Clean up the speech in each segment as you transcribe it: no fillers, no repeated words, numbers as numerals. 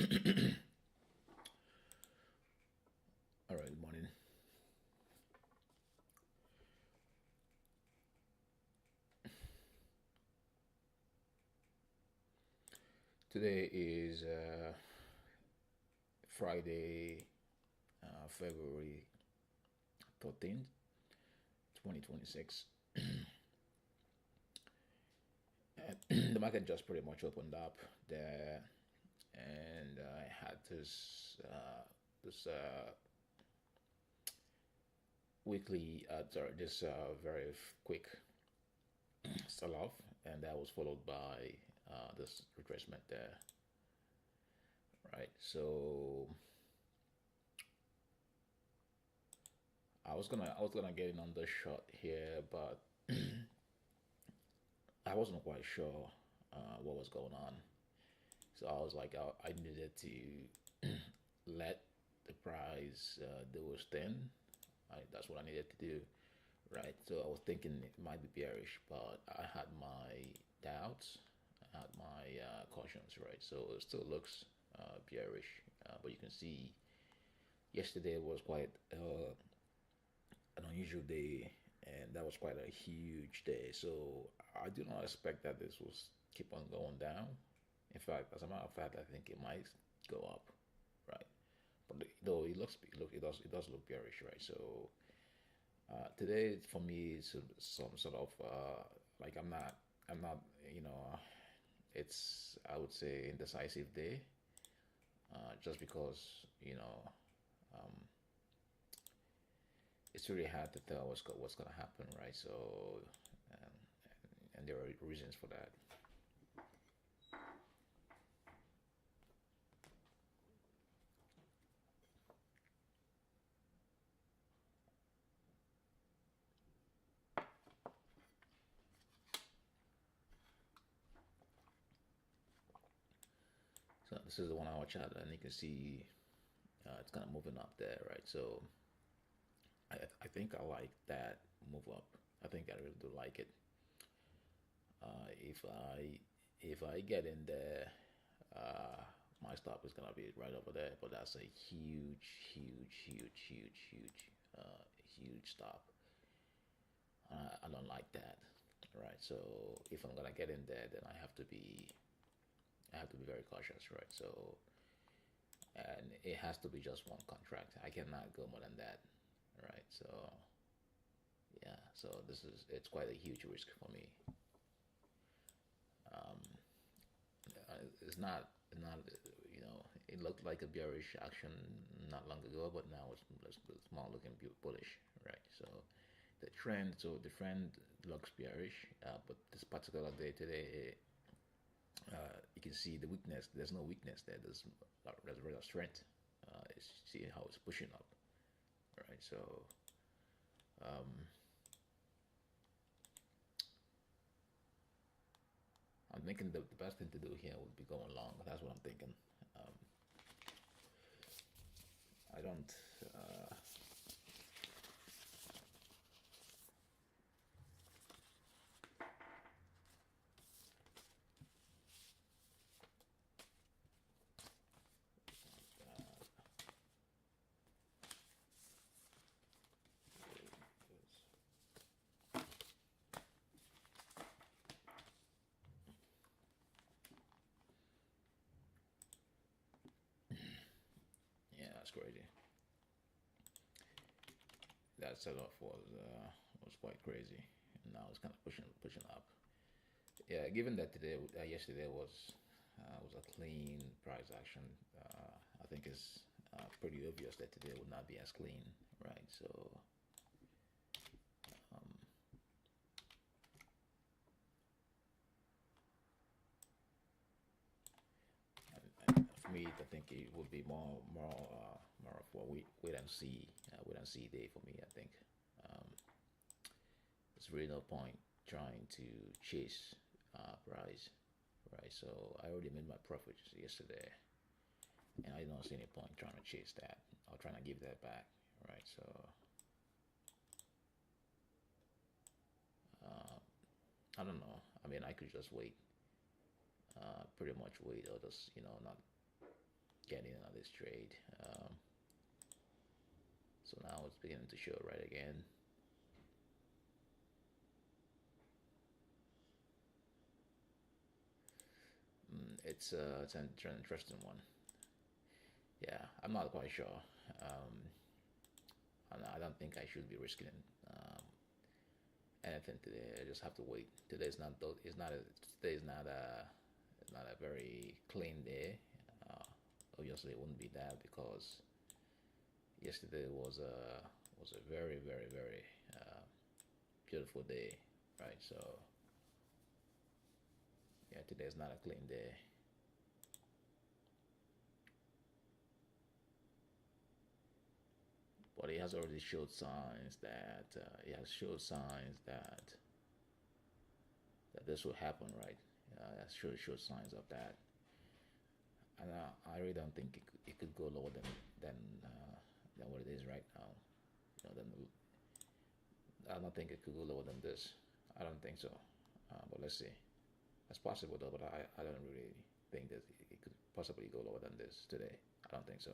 All right, good morning. Today is Friday, February 13th, 2026. The market just pretty much opened up there, and I had this weekly, sorry, this very quick sell off, and that was followed by this retracement there, right? So I was gonna get in on the shot here, but I wasn't quite sure what was going on. So I was like, I needed to let the price do its thing. That's what I needed to do, right? So I was thinking it might be bearish, but I had my doubts, I had my cautions, right? So it still looks bearish, but you can see yesterday was quite an unusual day, and that was quite a huge day. So I do not expect that this will keep on going down. In fact, as a matter of fact, I think it might go up, right? But though it does look bearish, right? So today for me is some sort of like I'm not you know it's, I would say, indecisive day, just because you know um, it's really hard to tell what's gonna happen, right? So um, and there are reasons for that. So this is the 1 hour chart, and you can see it's kind of moving up there, right? So I think I like that move up. I think I really do like it. If I get in there, uh, my stop is gonna be right over there. But that's a huge, huge, huge, huge, huge, huge stop. I don't like that, right? So if I'm gonna get in there, then I have to be very cautious, right? So and it has to be just one contract. I cannot go more than that, right? So yeah, so it's quite a huge risk for me. Um, it's not it looked like a bearish action not long ago, but now it's more looking bullish, right? So the trend looks bearish, but this particular day today, you can see the weakness. There's no weakness there. There's real strength. See how it's pushing up, right? So um, I'm thinking the best thing to do here would be going long. That's what I'm thinking. Um, I don't. Uh, yeah, that's crazy. That setup was quite crazy, and now it's kind of pushing up. Yeah, given that yesterday was a clean price action, I think it's pretty obvious that today would not be as clean, right? So um, for me, I think it would be more of a wait and see day for me. I think um, there's really no point trying to chase price, right? So I already made my profits yesterday, and I don't see any point trying to chase that or trying to give that back, right? So uh, I don't know. I mean, I could just wait, pretty much wait, or just not get in on this trade. So now it's beginning to show right again. It's an interesting one. Yeah, I'm not quite sure. Um, and I don't think I should be risking anything today. I just have to wait. Today's not it's not a today's not a very clean day. Uh, Obviously, it wouldn't be that because yesterday was a very very beautiful day, right? So yeah, today's not a clean day. But it has already showed signs that it has showed signs that this will happen, right? It has showed signs of that, and I really don't think it could go lower than what it is right now. You know, then I don't think it could go lower than this. I don't think so. But let's see. It's possible though, but I don't really think that it could possibly go lower than this today. I don't think so.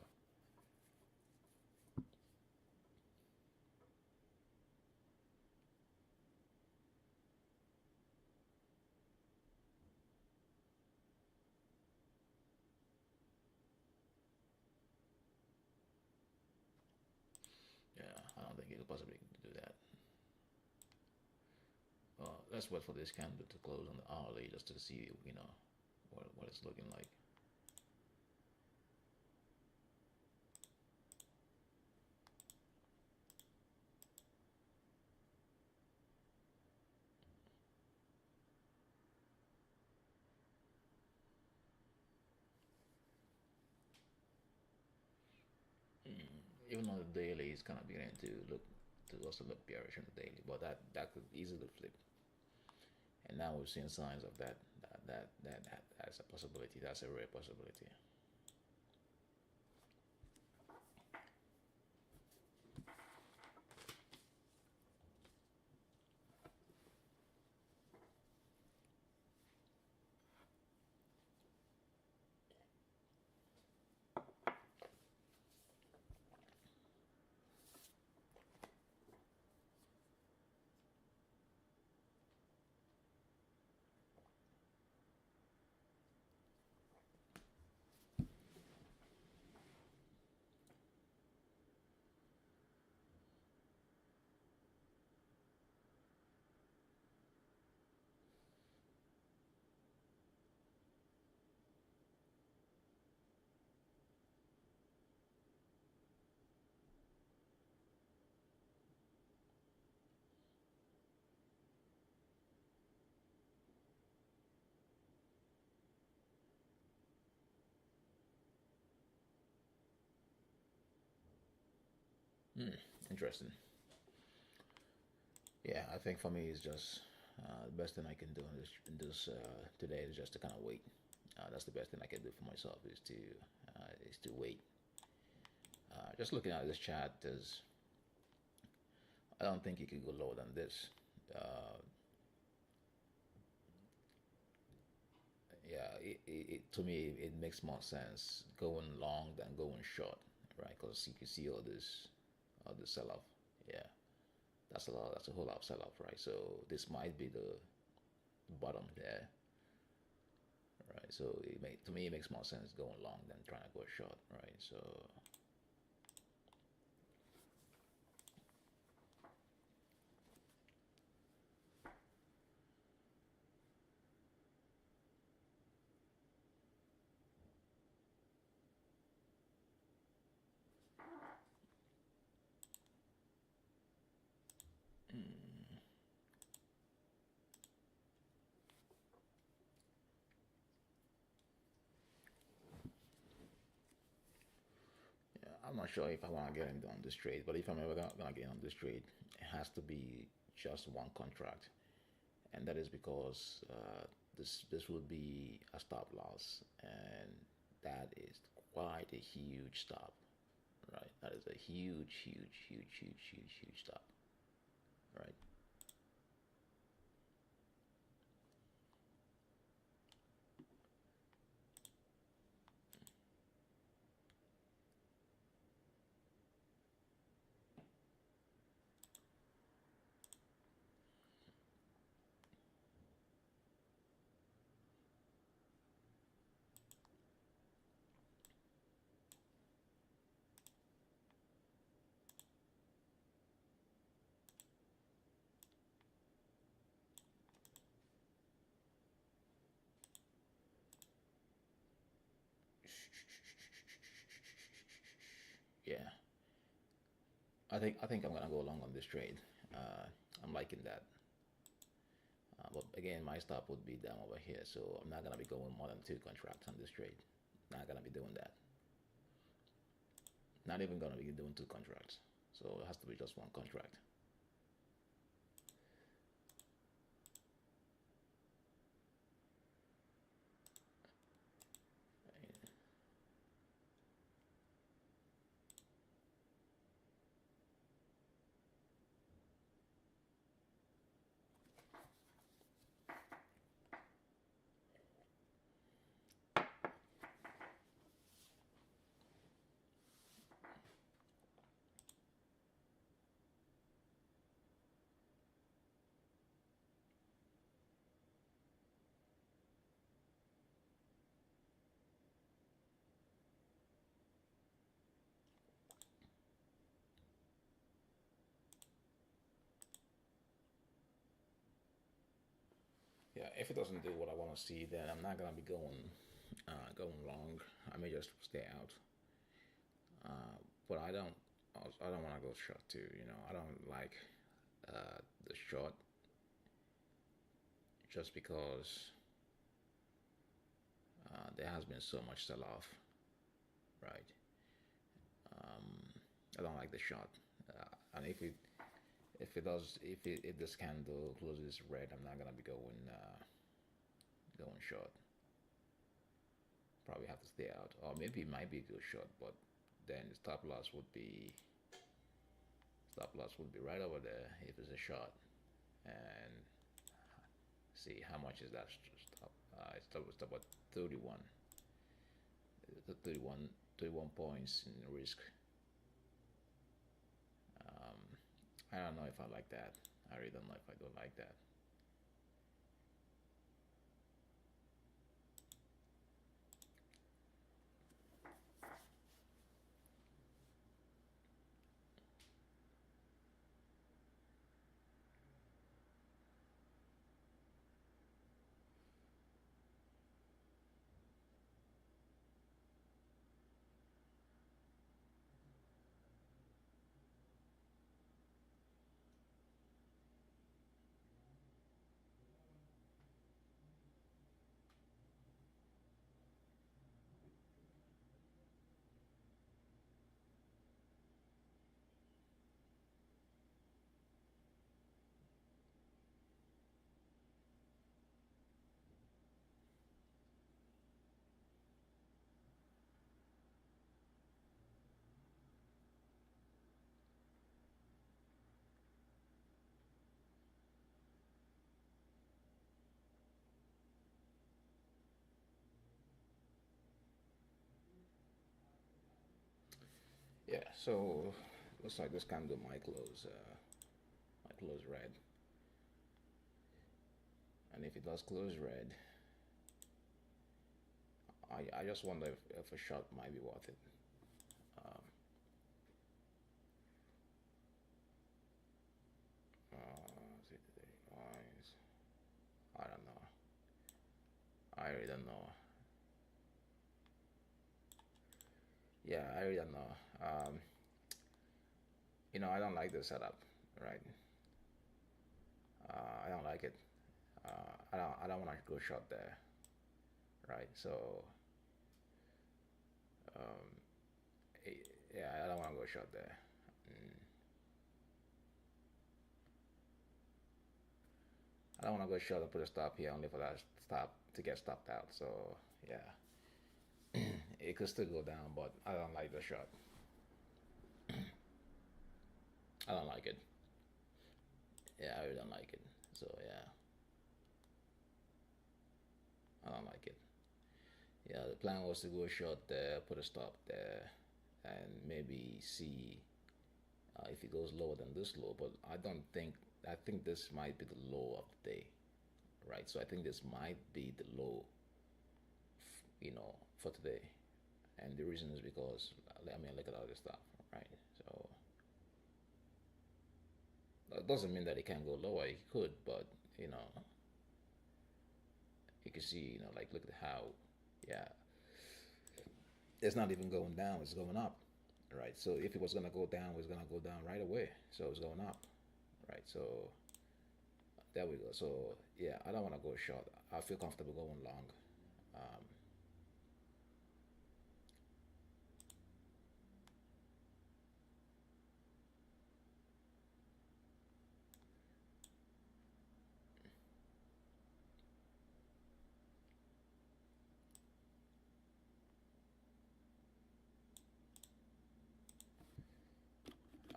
Yeah, I don't think it could possibly do that. Let's wait for this candle to close on the hourly just to see, what it's looking like. Even on the daily, it's kind of beginning to also look bearish on the daily, but that could easily flip. And now we've seen signs of that's a possibility. That's a rare possibility. Interesting. Yeah, I think for me it's just the best thing I can do in this today is just to kind of wait. That's the best thing I can do for myself is to wait. Just looking at this chart, I don't think it could go lower than this. Uh, yeah, to me it makes more sense going long than going short, right? Because you can see all this sell off. Yeah, that's a lot. That's a whole lot of sell off, right? So this might be the bottom there, right? So to me it makes more sense going long than trying to go short, right? So yeah, I'm not sure if I want to get into on this trade, but if I'm ever gonna get on this trade, it has to be just one contract, and that is because this would be a stop loss, and that is quite a huge stop, right? That is a huge stop, right? yeah, I think I'm gonna go along on this trade. I'm liking that. But again, my stop would be down over here, so I'm not gonna be going more than two contracts on this trade. Not gonna be doing that. Not even gonna be doing two contracts. So it has to be just one contract. Yeah, if it doesn't do what I want to see, then I'm not gonna be going long. I may just stay out. But I don't want to go short too. I don't like the short just because there has been so much sell off, right? I don't like the short, and if this candle closes red, I'm not gonna be going short. Probably have to stay out, or maybe it might be go short, but then the stop loss would be right over there if it's a short, and see how much is that stop. It's about 31, 31, 31 points in risk. Um, I don't know if I like that. I really don't know if I don't like that. Yeah, so looks like this candle might close red, and if it does close red, I just wonder if a shot might be worth it. Um, I don't know. I really don't know. Yeah, I really don't know. I don't like the setup, right? I don't like it. I don't want to go short there, right? So, um, yeah, I don't want to go short there. Mm, I don't want to go short and put a stop here only for that stop to get stopped out. So, yeah, it could still go down, but I don't like the shot. I don't like it. Yeah, I really don't like it. So, yeah, I don't like it. Yeah, the plan was to go short there, put a stop there, and maybe see if it goes lower than this low. But I don't think. I think this might be the low of the day, right? So I think this might be the low, for today. And the reason is because I mean, look at all this stuff, right? So that doesn't mean that it can go lower. It could, but you know, you can see, like look at how, yeah, it's not even going down; it's going up, right? So if it was gonna go down, it was gonna go down right away. So it's going up, right? So there we go. So yeah, I don't want to go short. I feel comfortable going long. Um,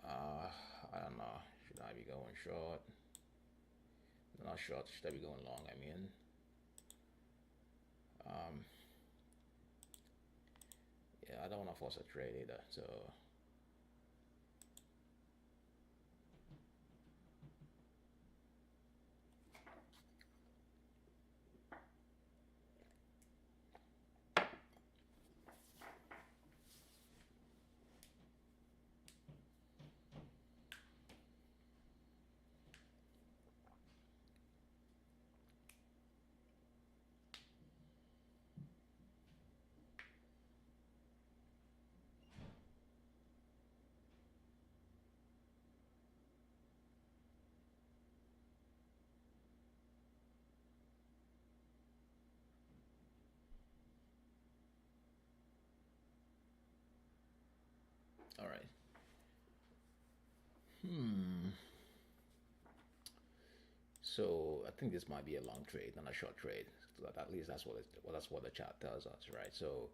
uh, I don't know. Should I be going short? Not short. Should I be going long? I mean, um, yeah, I don't want to force a trade either. So all right. Hmm. So I think this might be a long trade, not a short trade. So at least that's what the chart tells us, right? So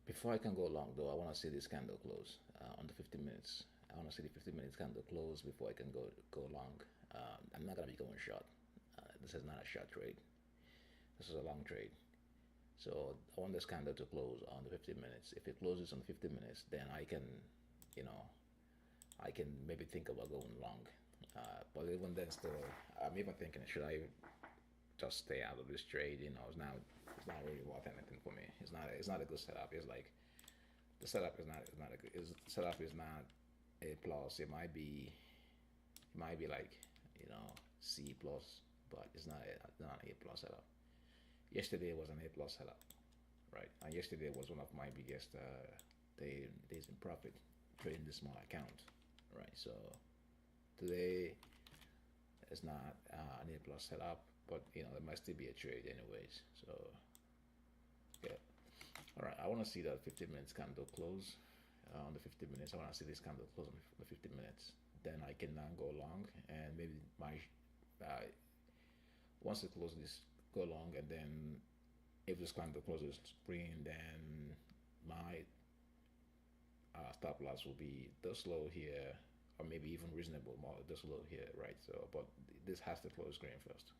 before I can go long, though, I want to see this candle close on the 50 minutes. I want to see the 50 minutes candle close before I can go long. I'm not gonna be going short. This is not a short trade. This is a long trade. So I want this candle to close on the 50 minutes. If it closes on the 50 minutes, then I can, you know, I can maybe think about going long. But even then, still, I'm even thinking, should I just stay out of this trade? It's not really worth anything for me. It's not a good setup. It's like the setup is not a good. Setup is not A plus. It might be like C plus, but it's not an A plus setup. Yesterday was an A plus setup, right? And yesterday was one of my biggest days in profit trading this small account, right? So today is not an A plus setup, but there might still be a trade anyways. So yeah, all right. I want to see that 50 minutes candle close on the 50 minutes. I want to see this candle close on the 50 minutes. Then I can now go long, and maybe my once it closes, go long, and then if this candle closes green, then my stop loss will be this low here, or maybe even reasonable more this low here, right? So, but this has to close green first.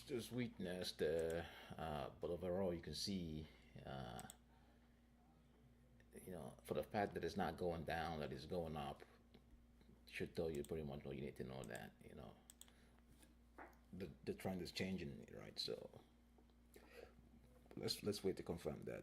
just witnessed, but overall you can see, uh, for the fact that it's not going down, that it's going up, should tell you pretty much what you need to know, that the trend is changing, right? So let's wait to confirm that.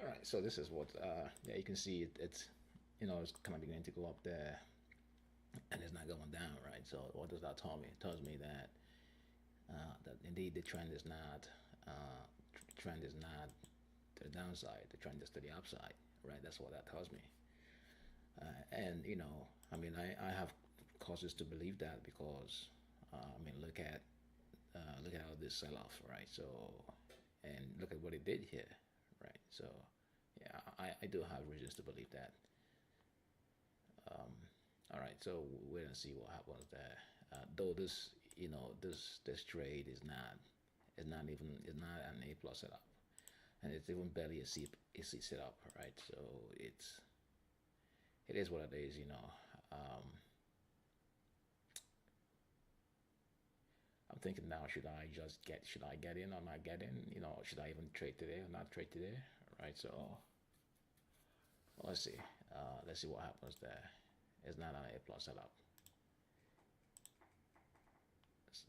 All right, so this is what, yeah, you can see it's, it's kind of beginning to go up there, and it's not going down, right? So what does that tell me? It tells me that that indeed the trend is not, to the downside. The trend is to the upside, right? That's what that tells me. And I mean, I have causes to believe that because, I mean, look at how this sell off, right? So, and look at what it did here, right? So, yeah, I do have reasons to believe that. All right, so we're gonna see what happens there. Though this, this trade is not an A plus setup, and it's even barely a C setup, right? So it is what it is. I'm thinking now, should I get in or not get in? Should I even trade today or not trade today? Right. So let's see. Let's see what happens there. It's not an A plus setup.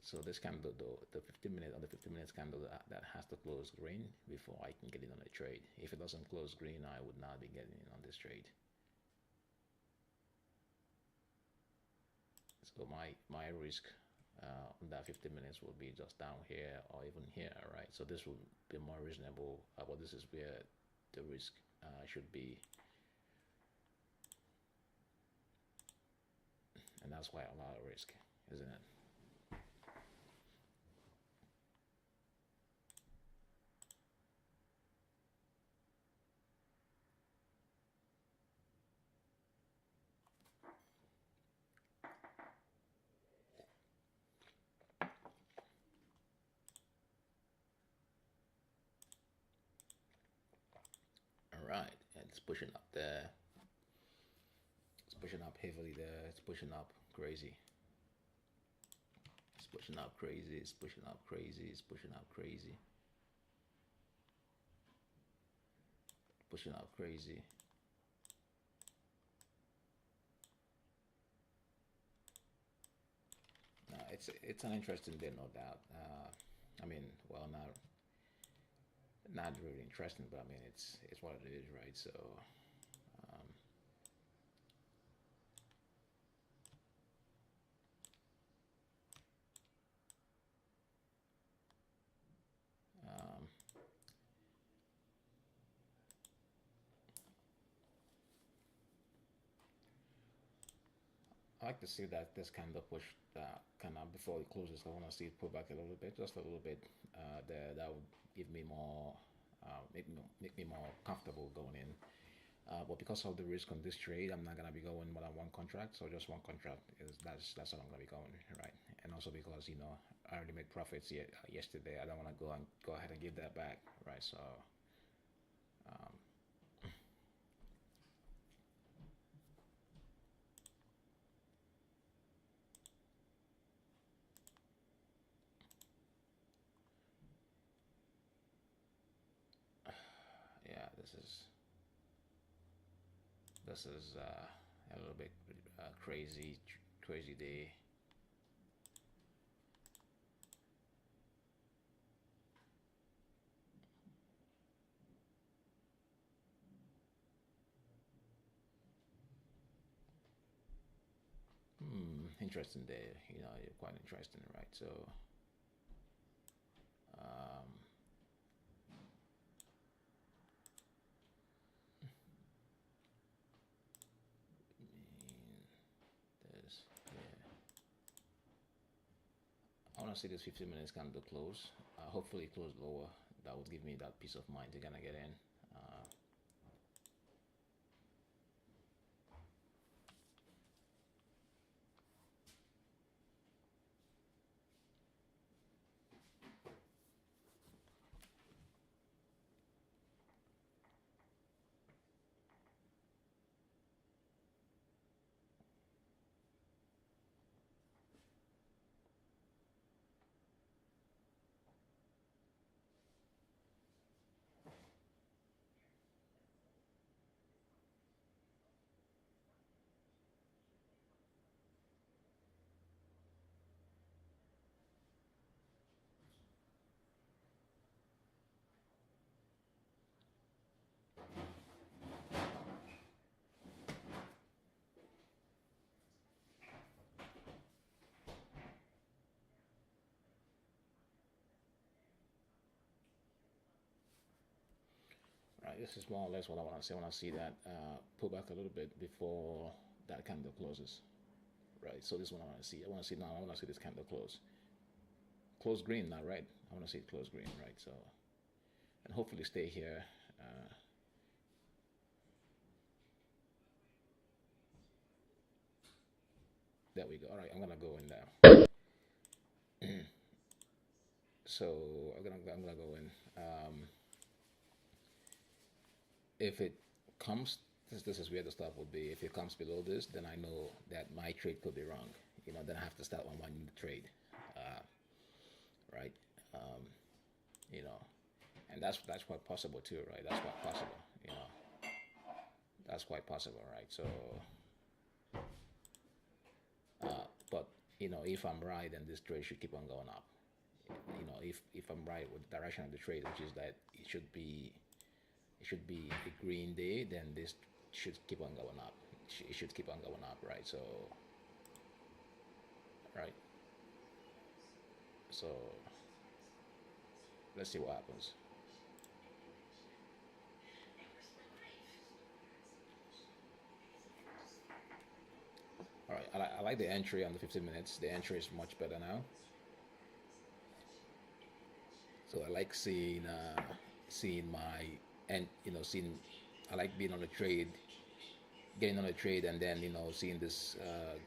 So this candle, the 15 minute or the 15 minutes candle, that has to close green before I can get in on the trade. If it doesn't close green, I would not be getting in on this trade. So my risk on that 15 minutes will be just down here or even here, right? So this will be more reasonable, but this is where the risk should be, and that's why a lot of risk, isn't it? It's pushing up there. It's pushing up heavily there. It's pushing up crazy. It's pushing up crazy. It's pushing up crazy. It's pushing up crazy. Pushing up crazy. It's an interesting day, no doubt. I mean, well, not really interesting, but I mean, it's what it is, right? So, um, um, I like to see that this kind of push, kind of before it closes. I want to see it pull back a little bit, just a little bit. That would give me more, make me more comfortable going in. But because of the risk on this trade, I'm not gonna be going more than one contract. So just one contract is that's what I'm gonna be going, right? And also because I already made profits yesterday. I don't want to go ahead and give that back, right? So um, yeah, this is a little bit crazy day. Interesting day. Quite interesting, right? So um, there's yeah. I want to see this 15 minutes candle close. Hopefully, close lower. That would give me that peace of mind to kind of get in. Uh, right, this is more or less what I want to see. I want to see that pull back a little bit before that candle closes. Right, so this is what I want to see. I want to see now. I want to see this candle close green now, right? I want to see it close green, right? So, and hopefully stay here. There we go. All right, I'm gonna go in there. So I'm gonna go in. If it comes, this is where the stop would be. If it comes below this, then I know that my trade could be wrong. Then I have to start on one new trade, uh, right? Um, you know, and that's quite possible too, right? That's quite possible. That's quite possible, right? So, but if I'm right, then this trade should keep on going up. If I'm right with the direction of the trade, which is that it should be a green day, then this should keep on going up. It should keep on going up, right? So, right. So let's see what happens. All right, I like the entry on the 15 minutes. The entry is much better now. So I like seeing my and seeing I like being on the trade, getting on the trade, and then seeing this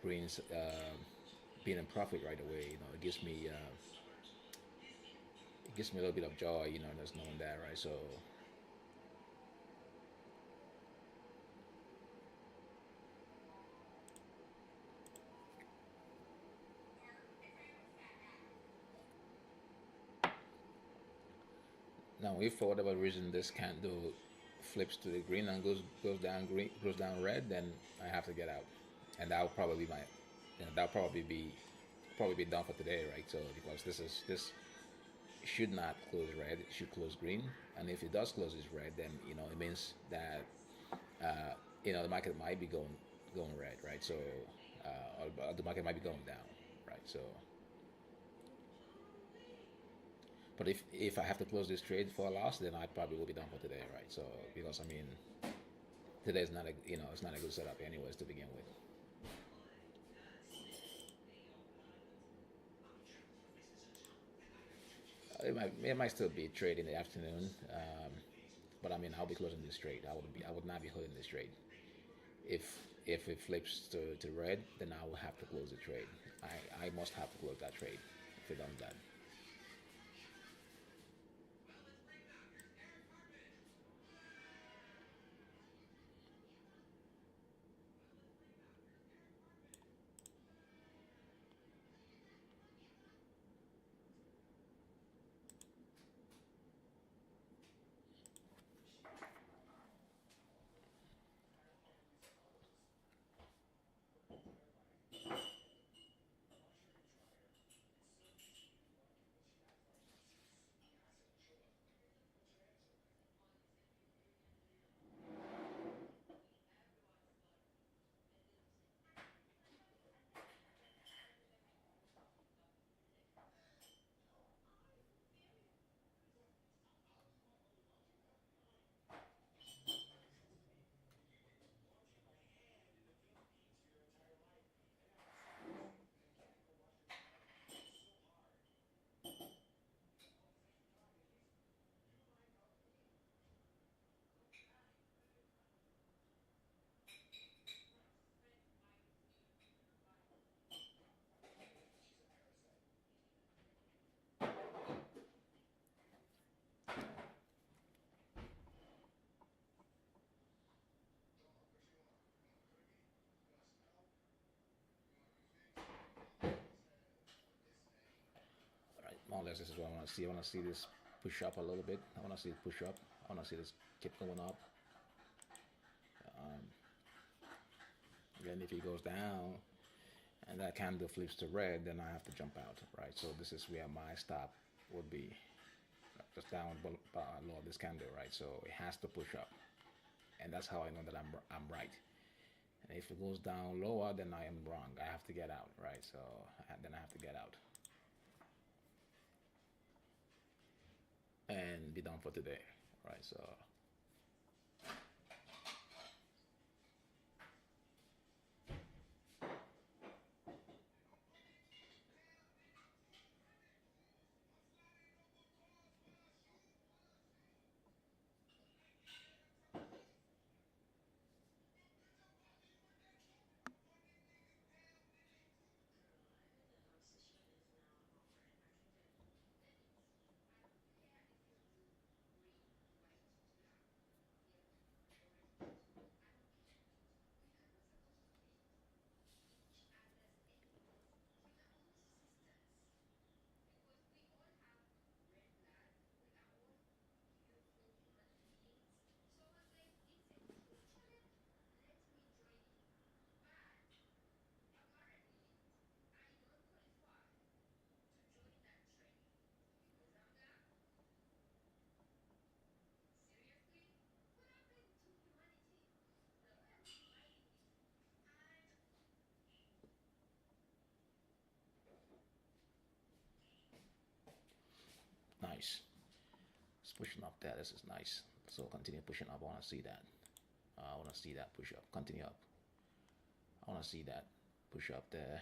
greens being in profit right away. It gives me a little bit of joy. Just knowing that, right? So Now, if for whatever reason this candle flips to the green and goes down red, then I have to get out, and that'll probably be that'll probably be done for today, right? So because this should not close red, it should close green, and if it does close as red, then it means that the market might be going red, right? So or the market might be going down, right? So but if I have to close this trade for a loss, then I probably will be done for today, right? So because I mean, today is not a it's not a good setup anyways to begin with. It might still be a trade in the afternoon, but I mean I'll be closing this trade. I would not be holding this trade. If it flips to red, then I will have to close the trade. I must have to close that trade if it does that. All right, more or less this is what I want to see. I want to see this push up a little bit. I want to see it push up. I want to see this keep going up. Then if it goes down and that candle flips to red, then I have to jump out, right? So this is where my stop would be, just down below this candle, right? So it has to push up, and that's how I know that I'm right. And if it goes down lower, then I am wrong. I have to get out, right? So then I have to get out and be done for today, right? So nice. It's pushing up there. This is nice. So continue pushing up. I want to see that. I want to see that push up. Continue up. I want to see that push up there.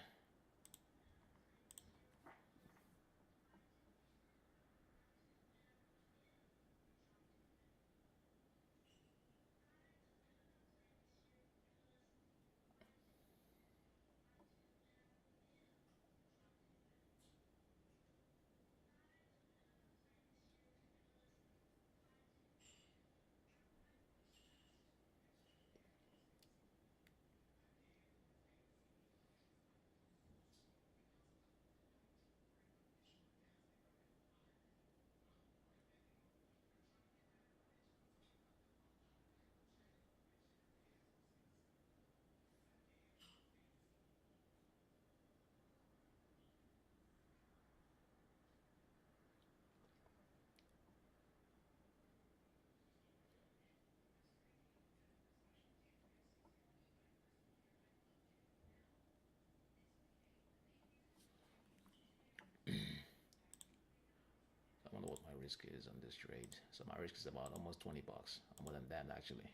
risk is on this trade. So my risk is about almost 20 bucks, more than that actually,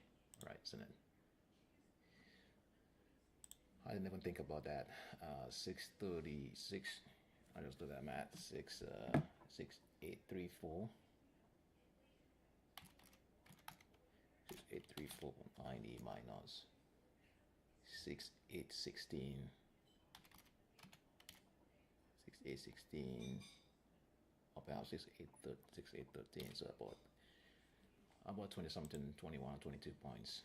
right? Isn't it? I didn't even think about that. 636. I just do that math. 6834. 6834.90 minus 6816. 6816. About 6813. So about 20 something, 21, 22 points.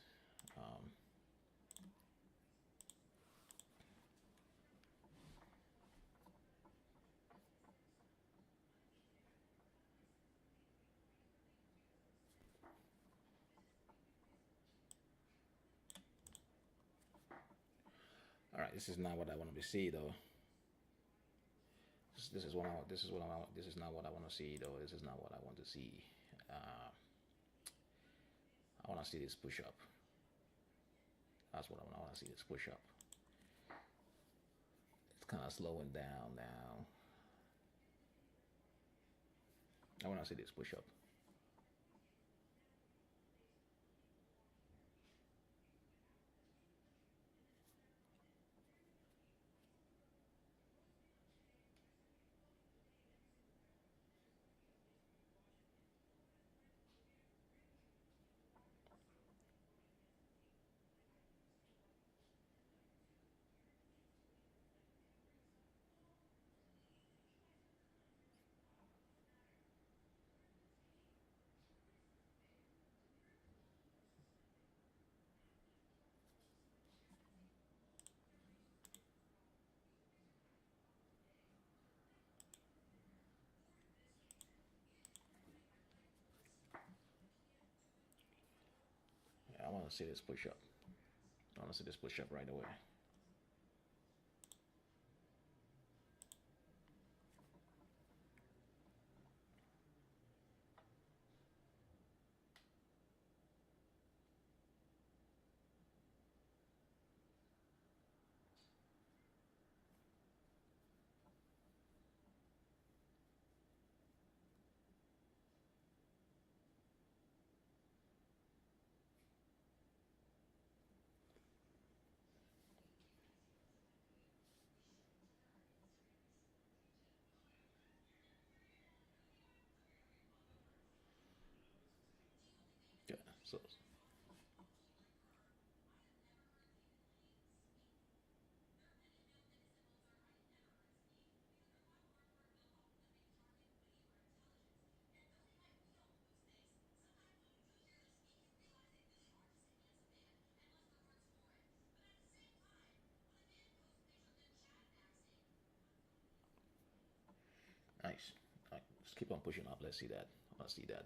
All right, this is not what I want to see though. This is what I this is what I this is not what I want to see though. This is not what I want to see. I want to see this push up. That's what I want. I want to see this push up. It's kind of slowing down now. I want to see this push up. Yeah, I want to see this push up. I want to see this push up right away. Yeah, so nice. All right, just keep on pushing up. Let's see that. I want to see that.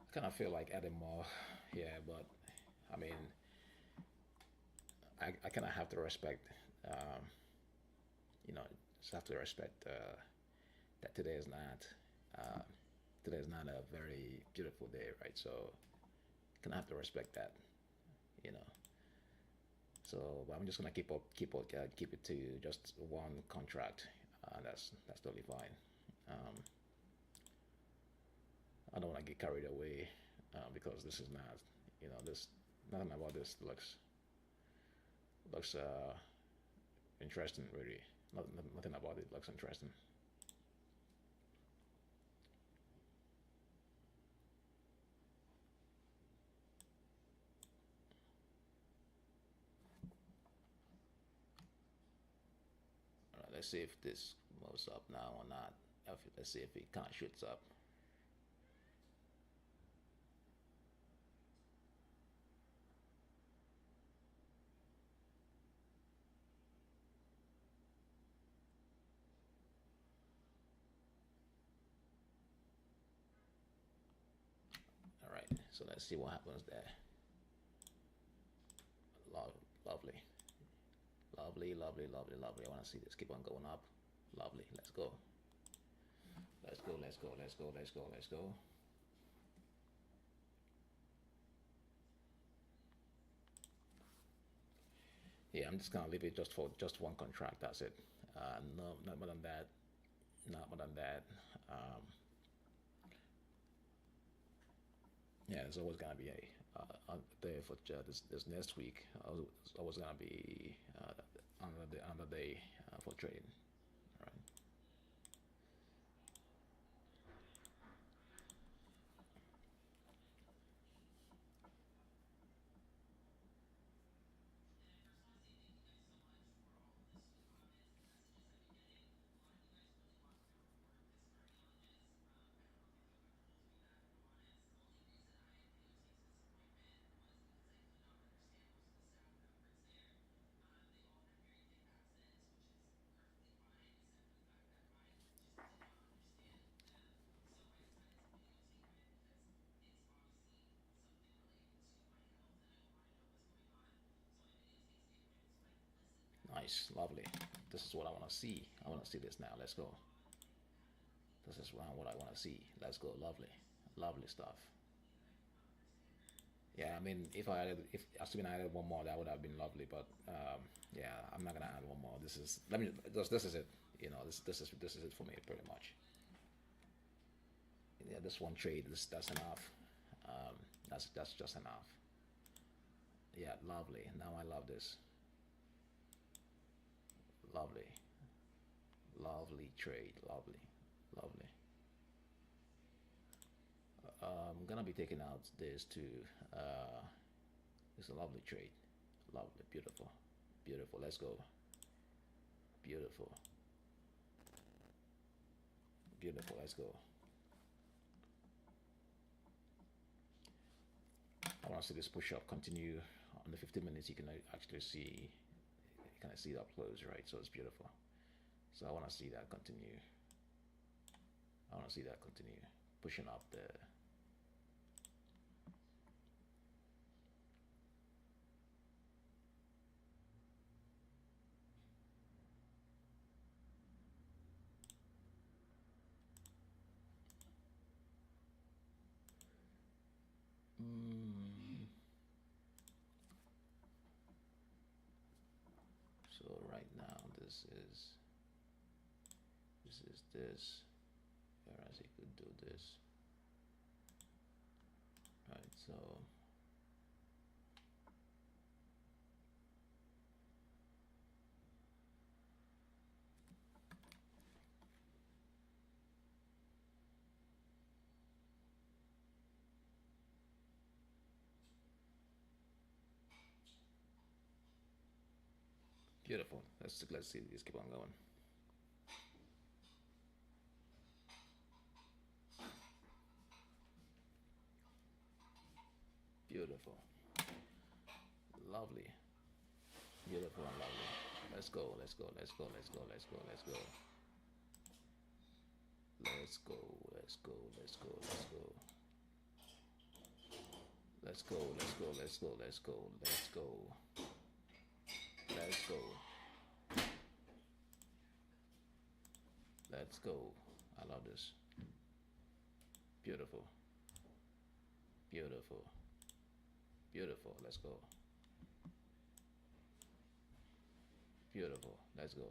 I kind of feel like adding more here, but I mean, I kind of have to respect, um, just have to respect that uh, today is not a very beautiful day, right? So kind of have to respect that, you know. So but I'm just gonna keep it to just one contract. That's totally fine. Um, I don't want to get carried away because this is not, this nothing about this looks interesting really. Nothing about it looks interesting. All right, let's see if this moves up now or not. Let's see if it kind of shoots up. All right, so let's see what happens there. Lovely. Lovely, lovely, lovely, lovely. I want to see this keep on going up. Lovely. Let's go. Let's go, let's go, let's go, let's go, let's go. Yeah, I'm just gonna leave it just for just one contract. That's it. No, not more than that. Not more than that. Um, yeah, there's always gonna be a day for this next week. It's always gonna be another day for trading. Right. Nice, lovely. This is what I want to see. I want to see this now. Let's go. This is what I want to see. Let's go. Lovely, lovely stuff. Yeah, I mean, if assuming I added one more, that would have been lovely. But yeah, I'm not gonna add one more. This is let me. This is it. You know, this is it for me pretty much. Yeah, this one trade. That's enough. Um, that's just enough. Yeah, lovely. Now I love this. Lovely, lovely trade. Lovely, lovely. I'm gonna be taking out this too. Uh, it's a lovely trade. Lovely, beautiful, beautiful. Let's go. Beautiful, beautiful. Let's go. I want to see this push up continue on the 15 minutes. You can actually see, you can see it up close, right? So it's beautiful. So I want to see that continue. I want to see that continue pushing up the. Mm. So right now this, whereas he could do this, right? So beautiful. Let's see. Let's keep on going. Beautiful, lovely, beautiful and lovely. Let's go. Let's go. Let's go. Let's go. Let's go. Let's go. Let's go. Let's go. Let's go. Let's go. Let's go. Let's go. Let's go. Let's go. Let's go. Let's go. Let's go. I love this. Beautiful. Beautiful. Beautiful. Let's go. Beautiful. Let's go.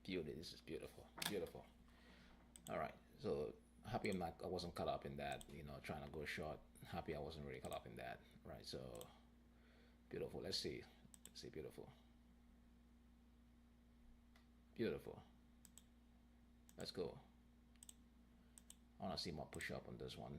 Beauty. This is beautiful. Beautiful. All right. So happy I wasn't caught up in that. You know, trying to go short. Happy I wasn't really caught up in that. Right. So beautiful. Let's see. Let's see. Beautiful. Beautiful. Let's go. I want to see more push up on this one.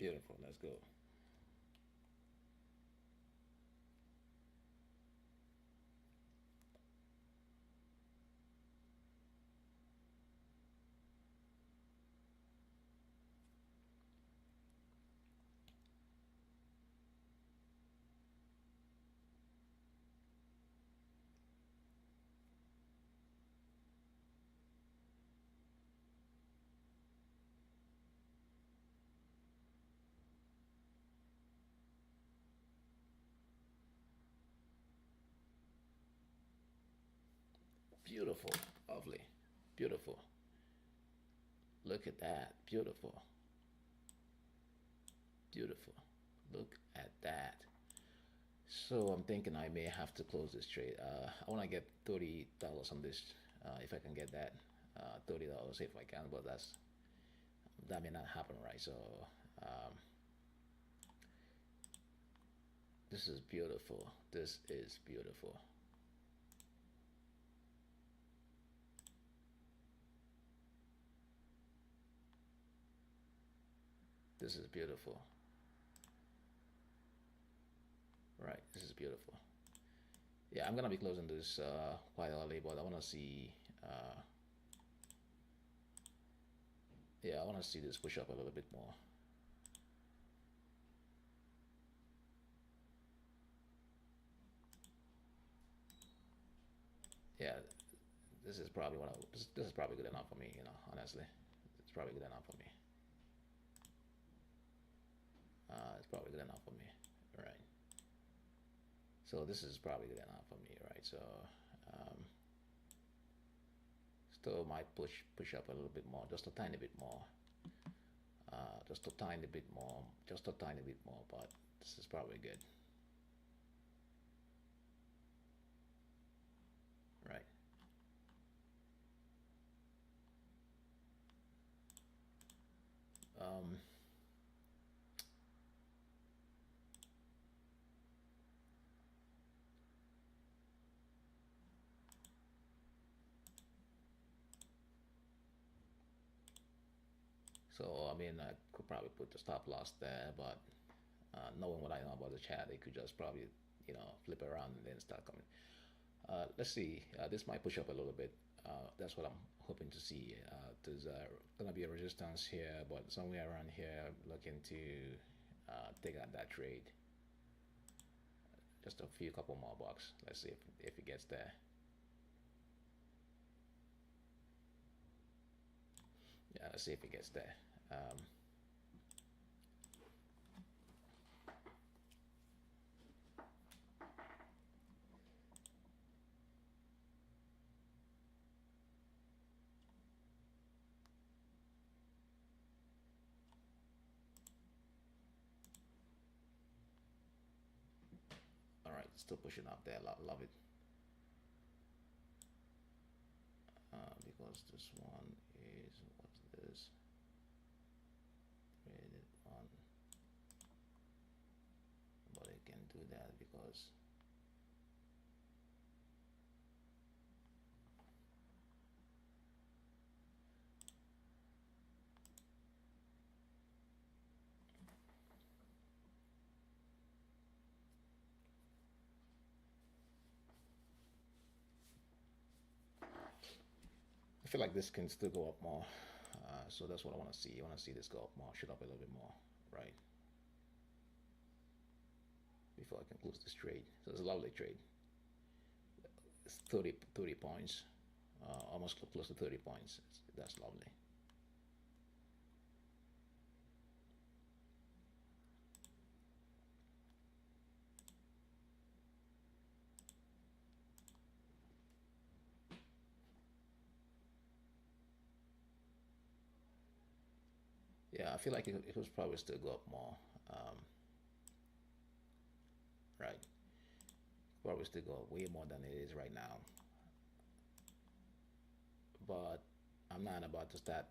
Beautiful. Let's go. Beautiful. Lovely. Beautiful. Look at that. Beautiful. Beautiful. Look at that. So I'm thinking I may have to close this trade. I want to get $30 on this, if I can get that. $30 if I can, but that may not happen, right? So um, this is beautiful. This is beautiful. This is beautiful. Right, this is beautiful. Yeah, I'm gonna be closing this quite early, but I want to see. Yeah, I want to see this push up a little bit more. Yeah, this is probably this is probably good enough for me. Honestly, it's probably good enough for me. It's probably good enough for me, right? So this is probably good enough for me, right? So um, still might push up a little bit more, just a tiny bit more, just a tiny bit more, just a tiny bit more. But this is probably good, right? Um, so I mean, I could probably put the stop loss there, but knowing what I know about the chat, they could just probably flip around and then start coming. Let's see. This might push up a little bit. That's what I'm hoping to see. There's gonna be a resistance here, but somewhere around here, looking to take out that trade. Just a few couple more bucks. Let's see if it gets there. Yeah, let's see if it gets there. All right, still pushing up there. Love it. Because this one is what's this? Traded on, but it can do that because I feel like this can still go up more. So that's what I want to see. I want to see this go up more, shoot up a little bit more, right? Before I can close this trade. So it's a lovely trade. It's 30 points, almost close to 30 points. That's lovely. Yeah, I feel like it was probably still go up more. Right? Probably still go up way more than it is right now. But I'm not about to start.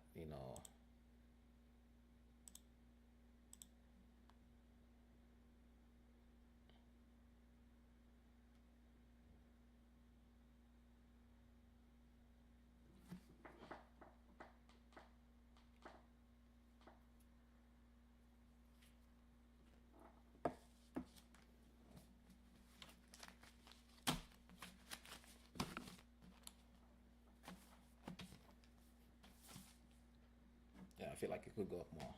I feel like it could go up more,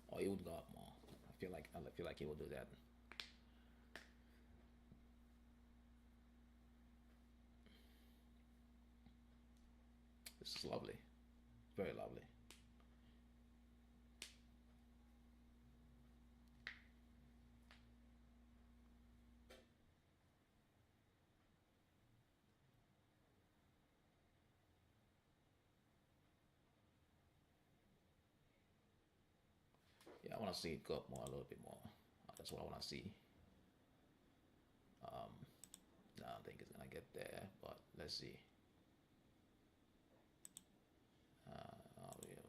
or it would go up more. I feel like it will do that. This is lovely, very lovely. Yeah, I want to see it go up more, a little bit more. That's what I want to see. Um, no, I don't think it's gonna get there, but let's see. Oh, yeah,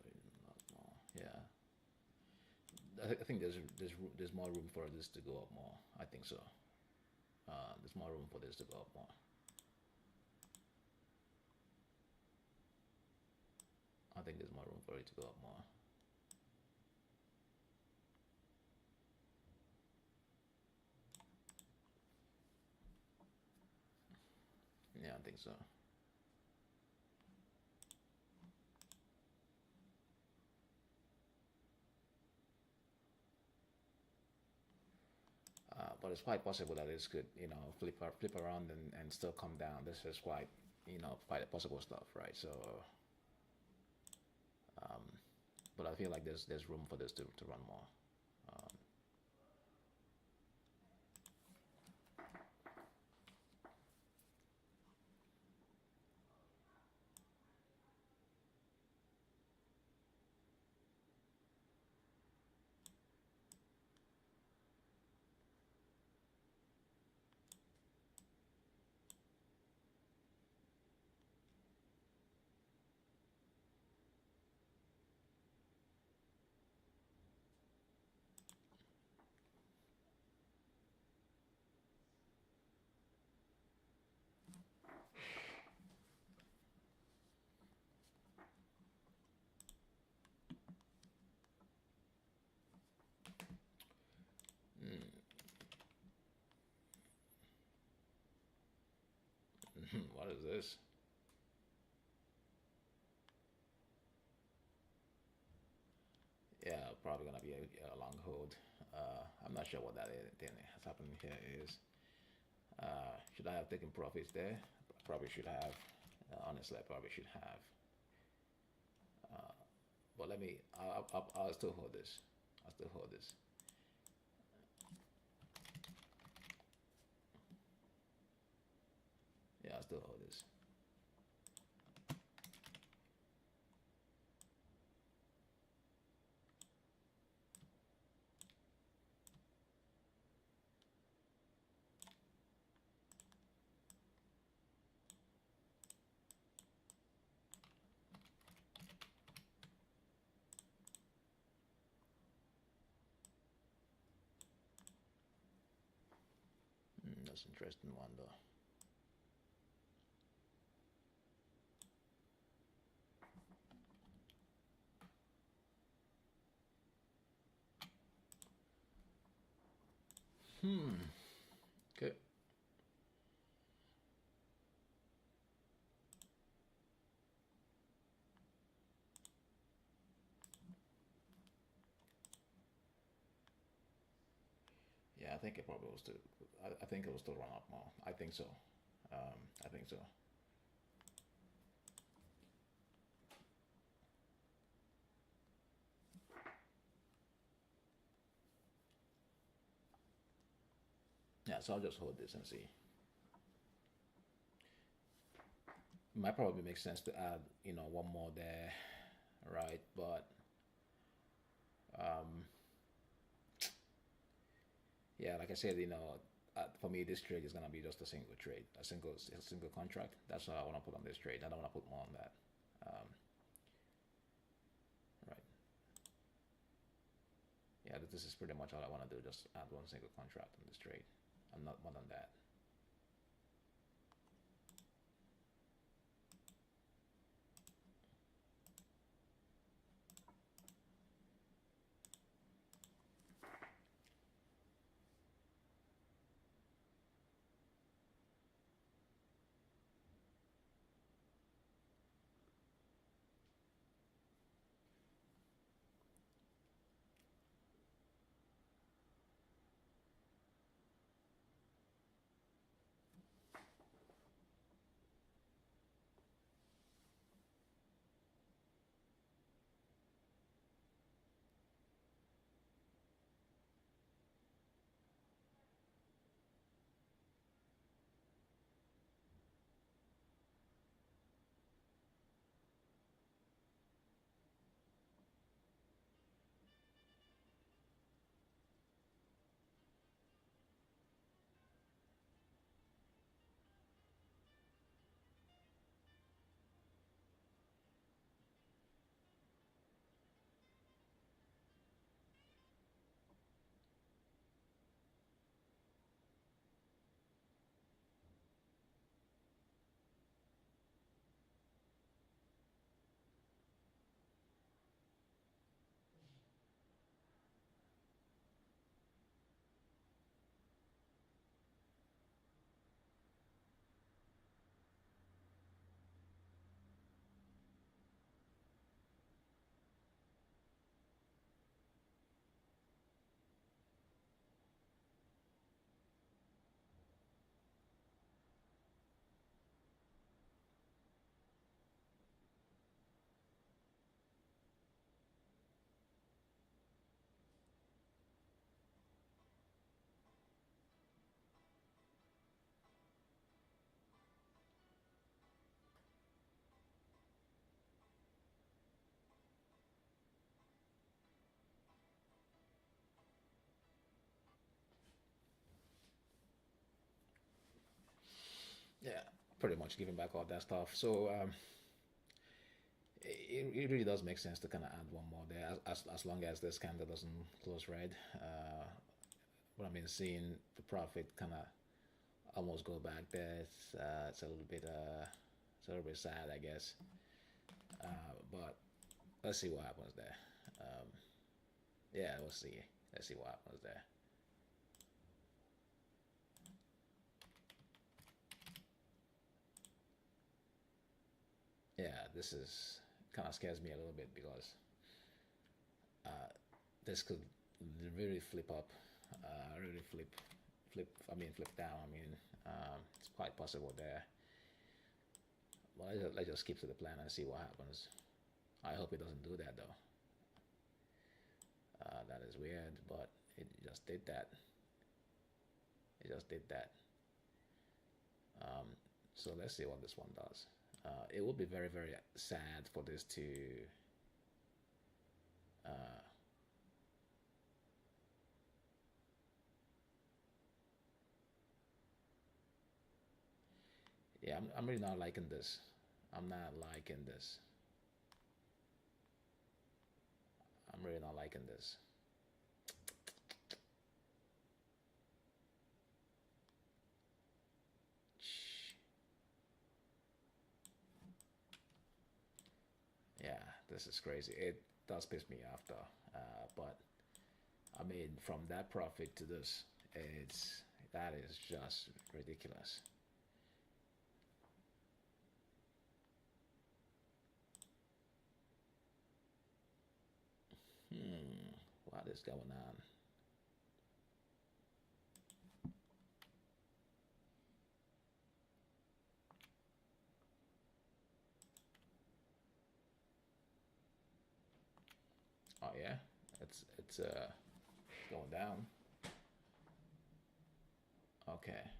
not more. Yeah, I think there's more room for this to go up more. I think so. There's more room for this to go up more. I think there's more room for it to go up more. Yeah, I think so. But it's quite possible that this could, flip around and still come down. This is quite, quite a possible stuff, right? So, um, but I feel like there's room for this to run more. Um, what is this? Yeah, probably gonna be a long hold. I'm not sure what that thing has happened here is. Should I have taken profits there? Probably should have. Honestly, I probably should have. But let me. I'll still hold this. I'll still hold this. Yeah, I'll still hold this. That's an interesting one though. Okay. Yeah, I think it probably will still. I think it will still run up more. I think so. I think so. Yeah, so I'll just hold this and see. It might probably make sense to add, one more there, right? But um, yeah, like I said, for me, this trade is gonna be just a single trade, a single contract. That's what I want to put on this trade. I don't want to put more on that. Um, right. Yeah, this is pretty much all I want to do. Just add one single contract on this trade. I'm not more than that. pretty much giving back all that stuff. So it really does make sense to kind of add one more there, as long as this candle doesn't close red. What I've been seeing, the profit kind of almost go back there. It's a little bit sad, I guess. But let's see what happens there. Um, yeah, we'll see. Let's see what happens there. Yeah, this is kind of scares me a little bit because this could really flip up, really flip. I mean, flip down. I mean, it's quite possible there. Well, let's just keep to the plan and see what happens. I hope it doesn't do that though. That is weird, but it just did that. It just did that. So let's see what this one does. It would be very, very sad for this to uh, yeah, I'm really not liking this. I'm not liking this. I'm really not liking this. Yeah, this is crazy. It does piss me off though. But I mean, from that profit to this, it's that is just ridiculous. What is going on? Oh yeah, it's going down. Okay.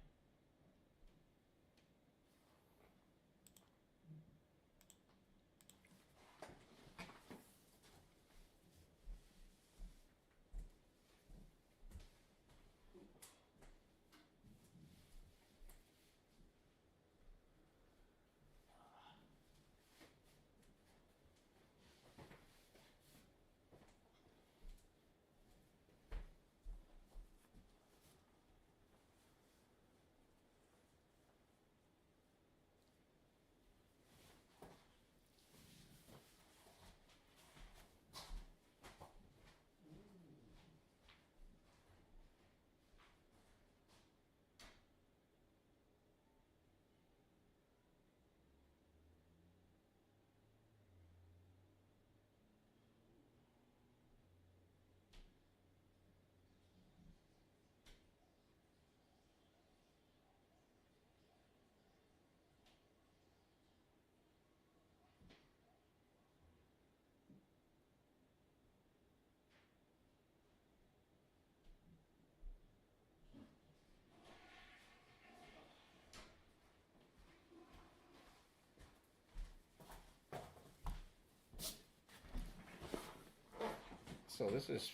So this is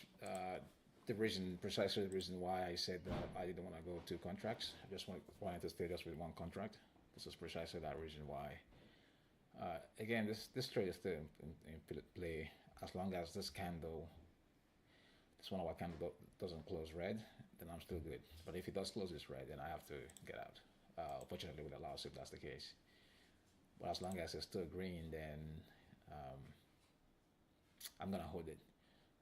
the reason, precisely the reason why I said that I didn't want to go to contracts. I just wanted to stay just with one contract. This is precisely that reason why. Again, this trade is still in play as long as this one of our candle doesn't close red, then I'm still good. But if it does close this red, then I have to get out. Fortunately, with a loss, if that's the case. But as long as it's still green, then um, I'm gonna hold it,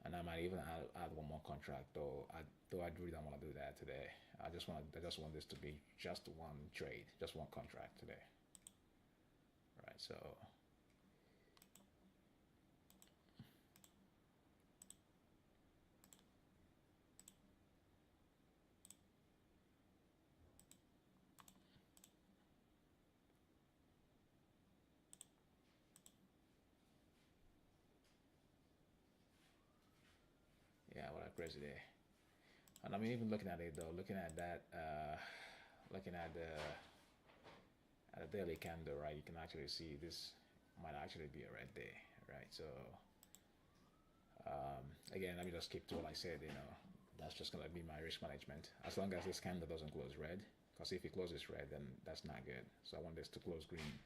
and I might even add one more contract. Though I really don't want to do that today. I just want this to be just one trade, just one contract today. Right. So yeah, what a crazy day. And I'm even looking at it though, looking at that, looking at a daily candle, right? You can actually see this might actually be a red day, right? So again, let me just keep to what I said. That's just gonna be my risk management. As long as this candle doesn't close red, Because if it closes red, then that's not good. So I want this to close green.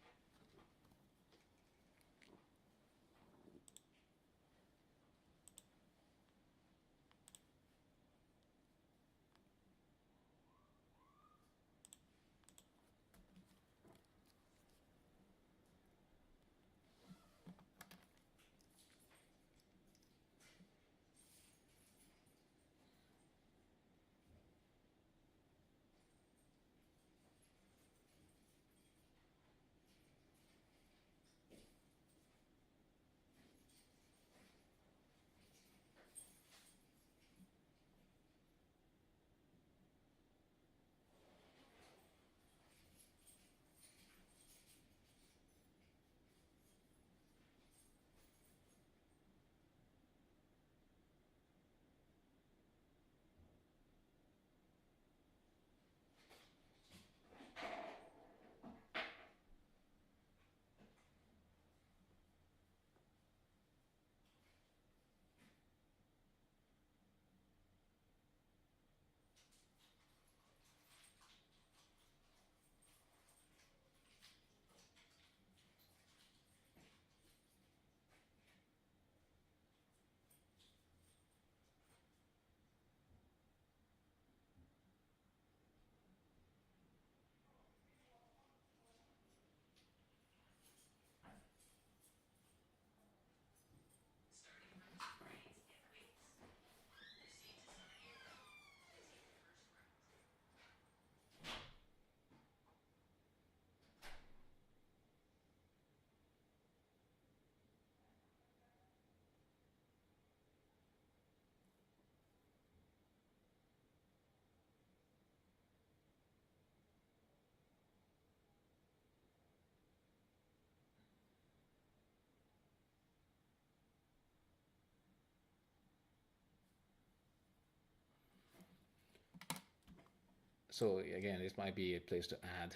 So again, this might be a place to add,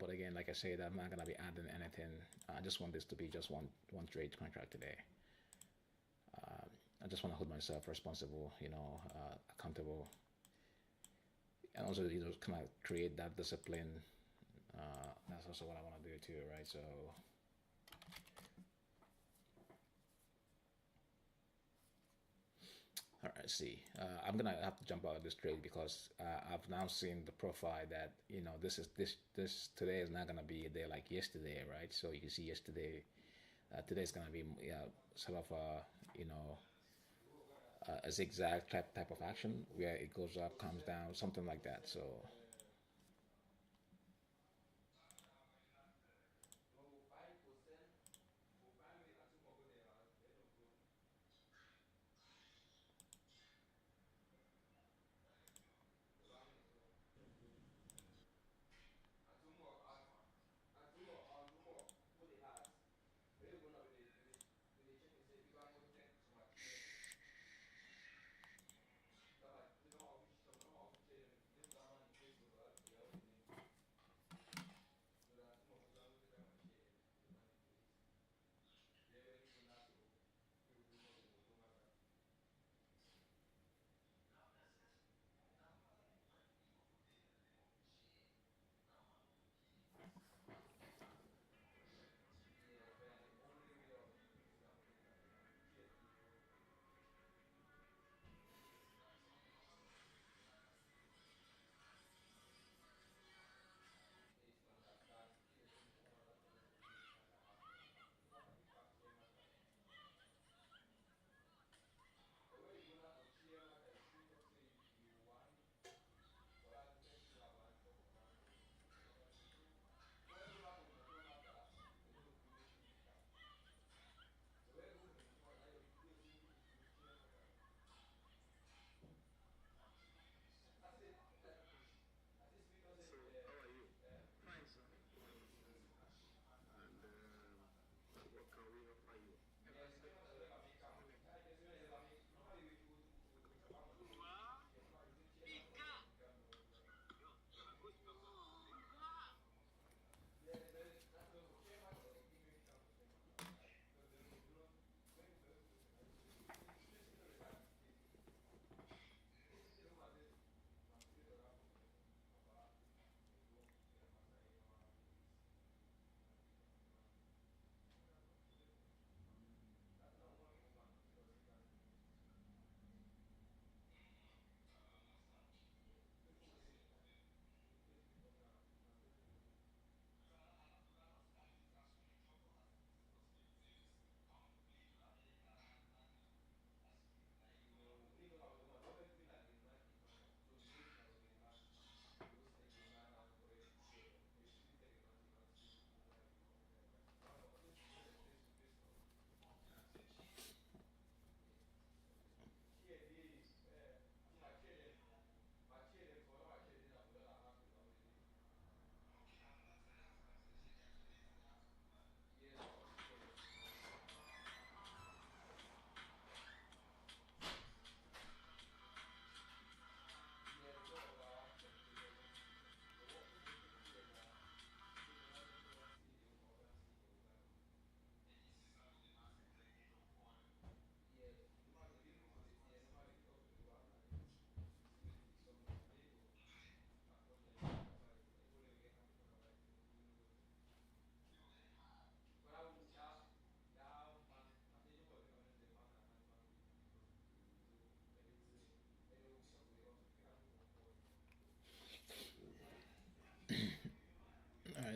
but again, like I said, I'm not gonna be adding anything. I just want this to be just one trade contract today. I just want to hold myself responsible, accountable, and also kind of create that discipline. That's also what I want to do too, right? So all right, see. I'm gonna have to jump out of this trade because I've now seen the profile that this today is not gonna be a day like yesterday, right? So you can see yesterday, today is gonna be sort of a zigzag type of action where it goes up, comes down, something like that. So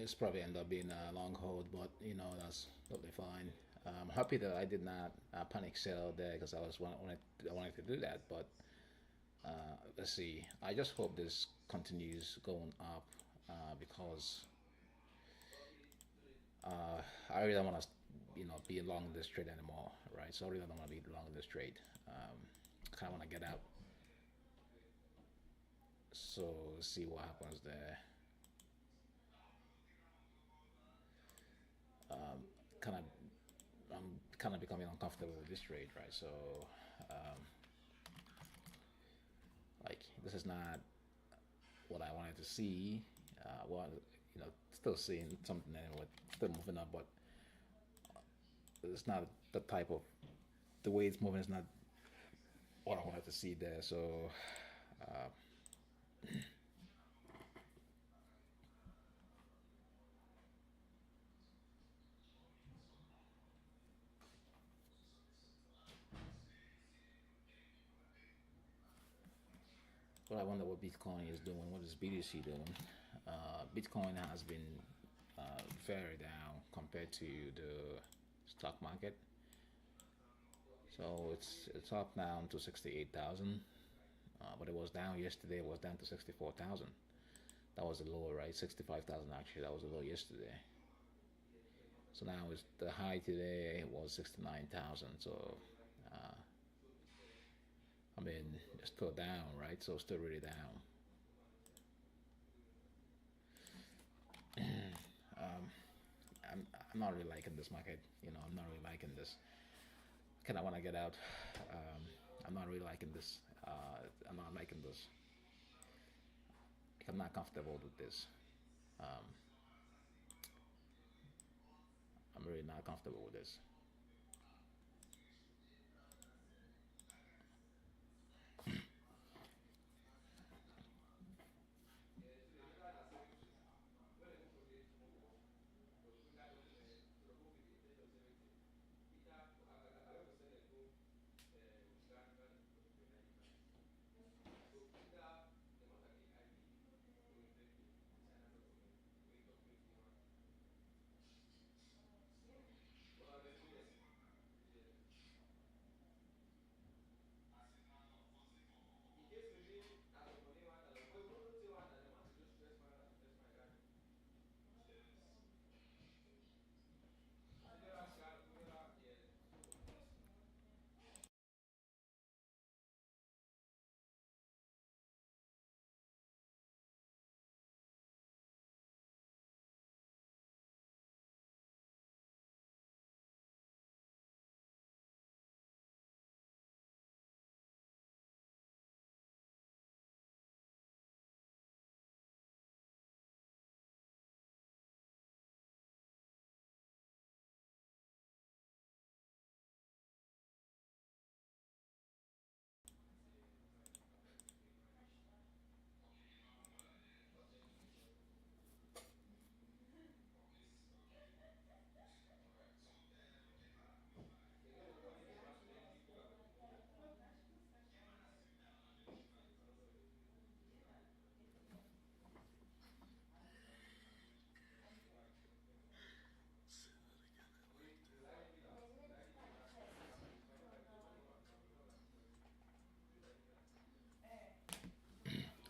it's probably end up being a long hold, but that's totally fine. I'm happy that I did not panic sell there because I wanted to do that, but let's see. I just hope this continues going up because I really don't want to be along this trade anymore, right? So I really don't want to be along this trade. I kind of want to get out. So see what happens there. Kind of, I'm kind of becoming uncomfortable with this trade, right? So, um, like, this is not what I wanted to see. Well, still seeing something anyway, still moving up, but it's not the type of the way it's moving is not what I wanted to see there. So, uh, but I wonder what Bitcoin is doing. What is BTC doing? Bitcoin has been very down compared to the stock market. So it's up now to 68,000. But it was down yesterday. It was down to 64,000. That was the low, right? 65,000 actually. That was the low yesterday. So now it's the high today was 69,000. So I mean, it's still down, right? So still really down. I'm not really liking this market. I'm not really liking this. Kind of want to get out. Um, I'm not really liking this. I'm not liking this. I'm not comfortable with this. Um, I'm really not comfortable with this.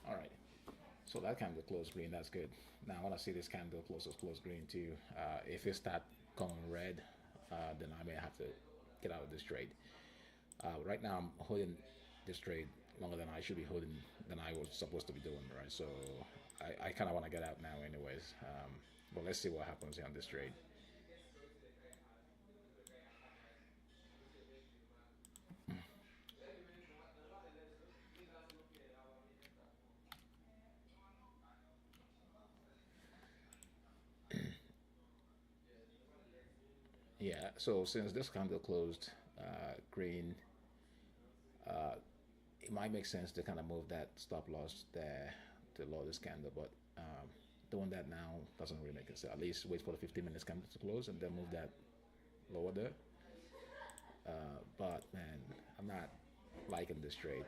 All right. So that candle close green. That's good. Now I want to see this candle close green too. If it start going red, then I may have to get out of this trade. Right now I'm holding this trade longer than I should be holding than I was supposed to be doing. Right. So I kind of want to get out now, anyways. But let's see what happens here on this trade. Yeah. So since this candle closed green, it might make sense to kind of move that stop loss there to lower this candle, but doing that now doesn't really make sense. At least wait for the 15 minutes candle to close and then move that lower there. But man, I'm not liking this trade.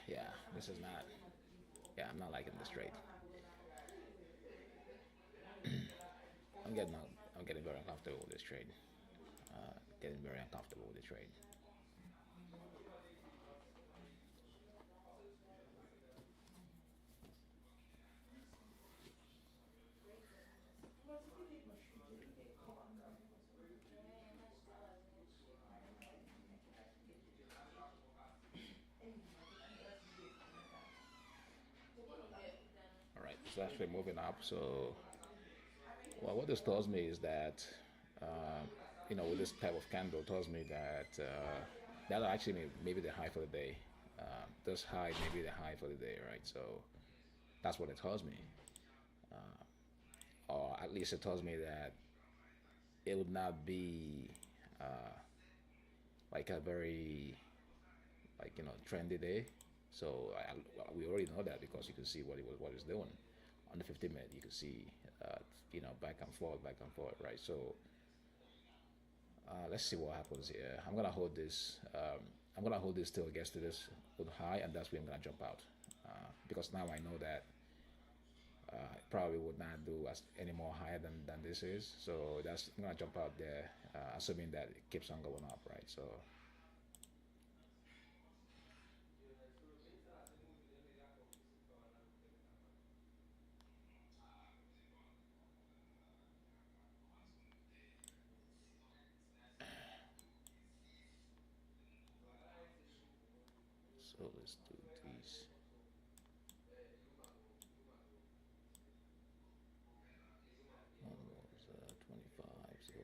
Yeah, this is not. Yeah, I'm not liking this trade. I'm getting I'm getting very uncomfortable with this trade. Getting very uncomfortable with the trade. All right, it's actually moving up. So, well, what this tells me is that, uh, with this type of candle, tells me that that actually maybe the high for the day. This high may be the high for the day, right? So that's what it tells me, or at least it tells me that it would not be like a very trendy day. So we already know that because you can see what it's doing on the 15 minute. You can see back and forth, right? So let's see what happens here. I'm gonna hold this till it gets to this high, and that's when I'm gonna jump out because now I know that it probably would not do any more higher than this is. So that's I'm gonna jump out there, assuming that it keeps on going up, right? So let's do these. One was 25. So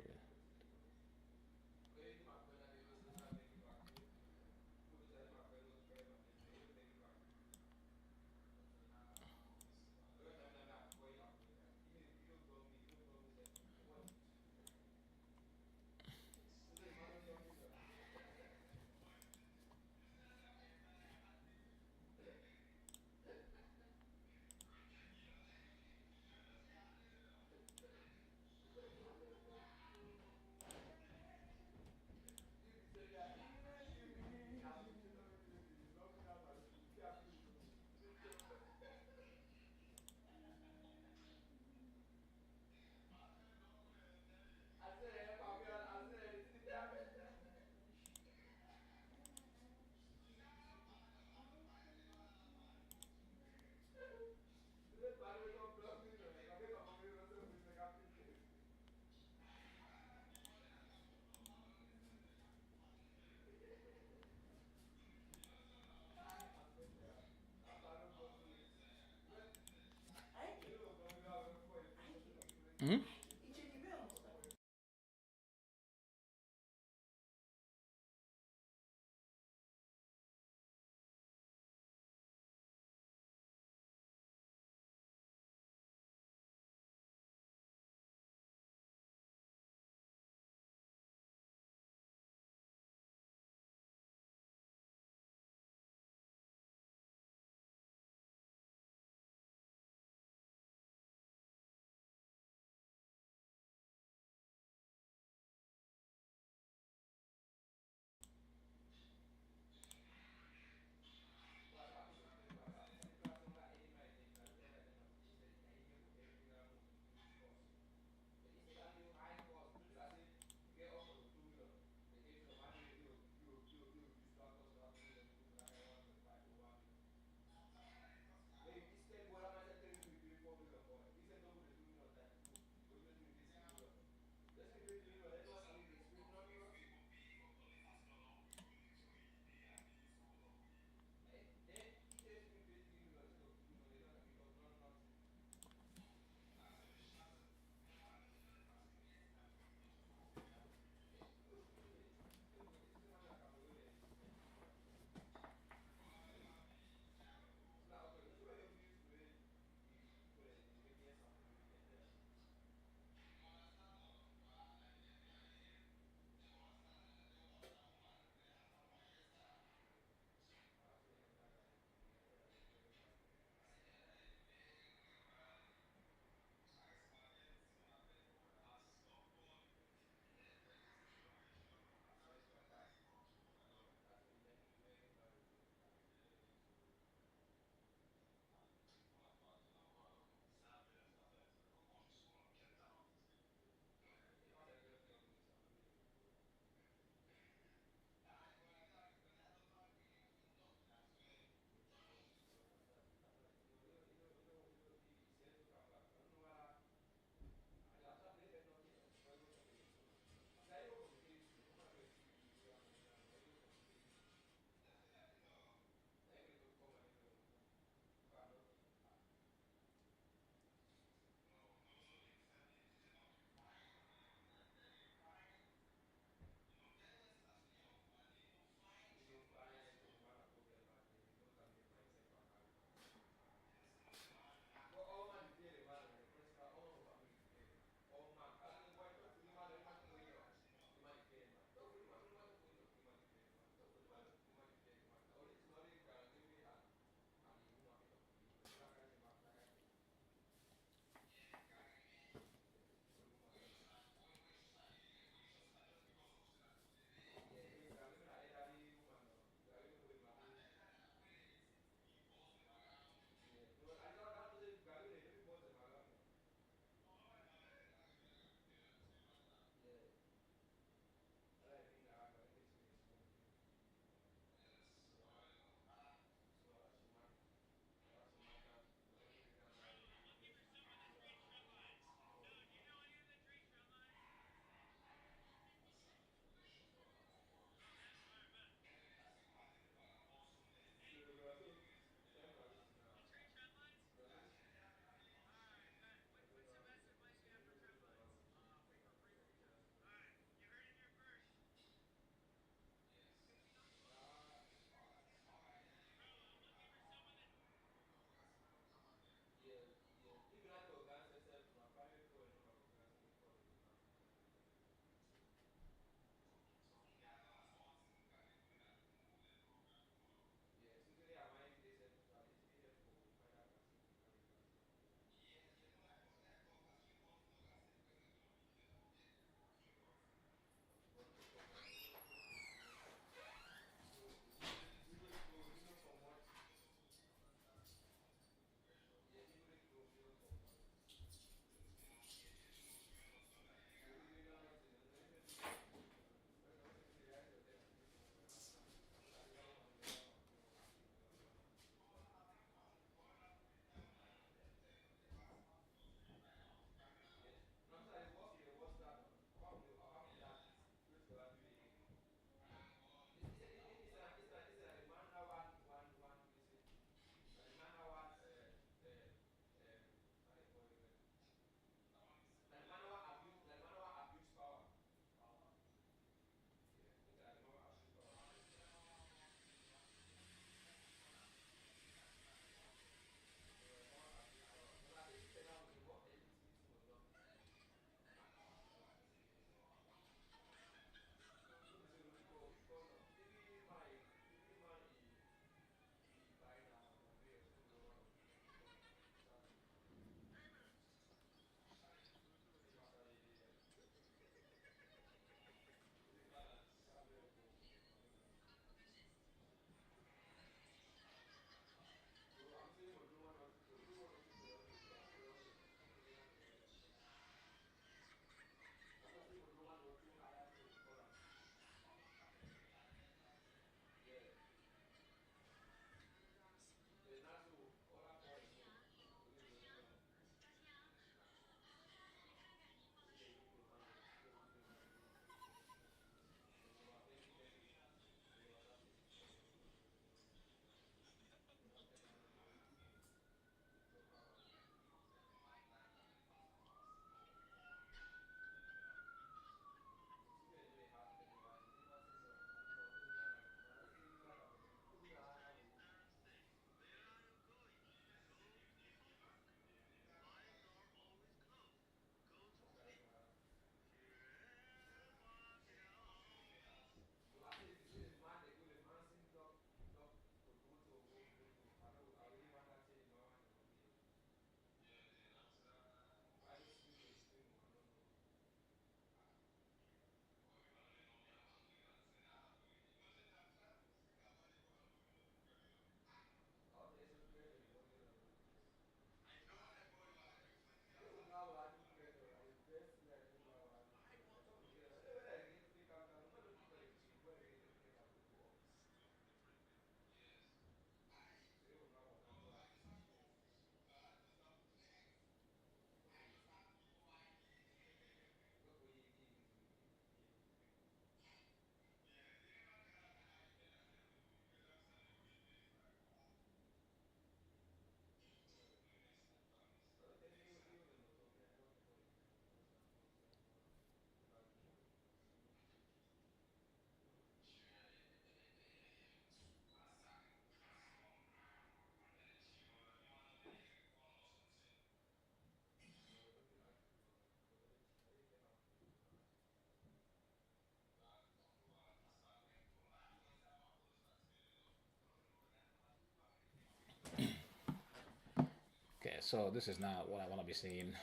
So this is not what I want to be seeing.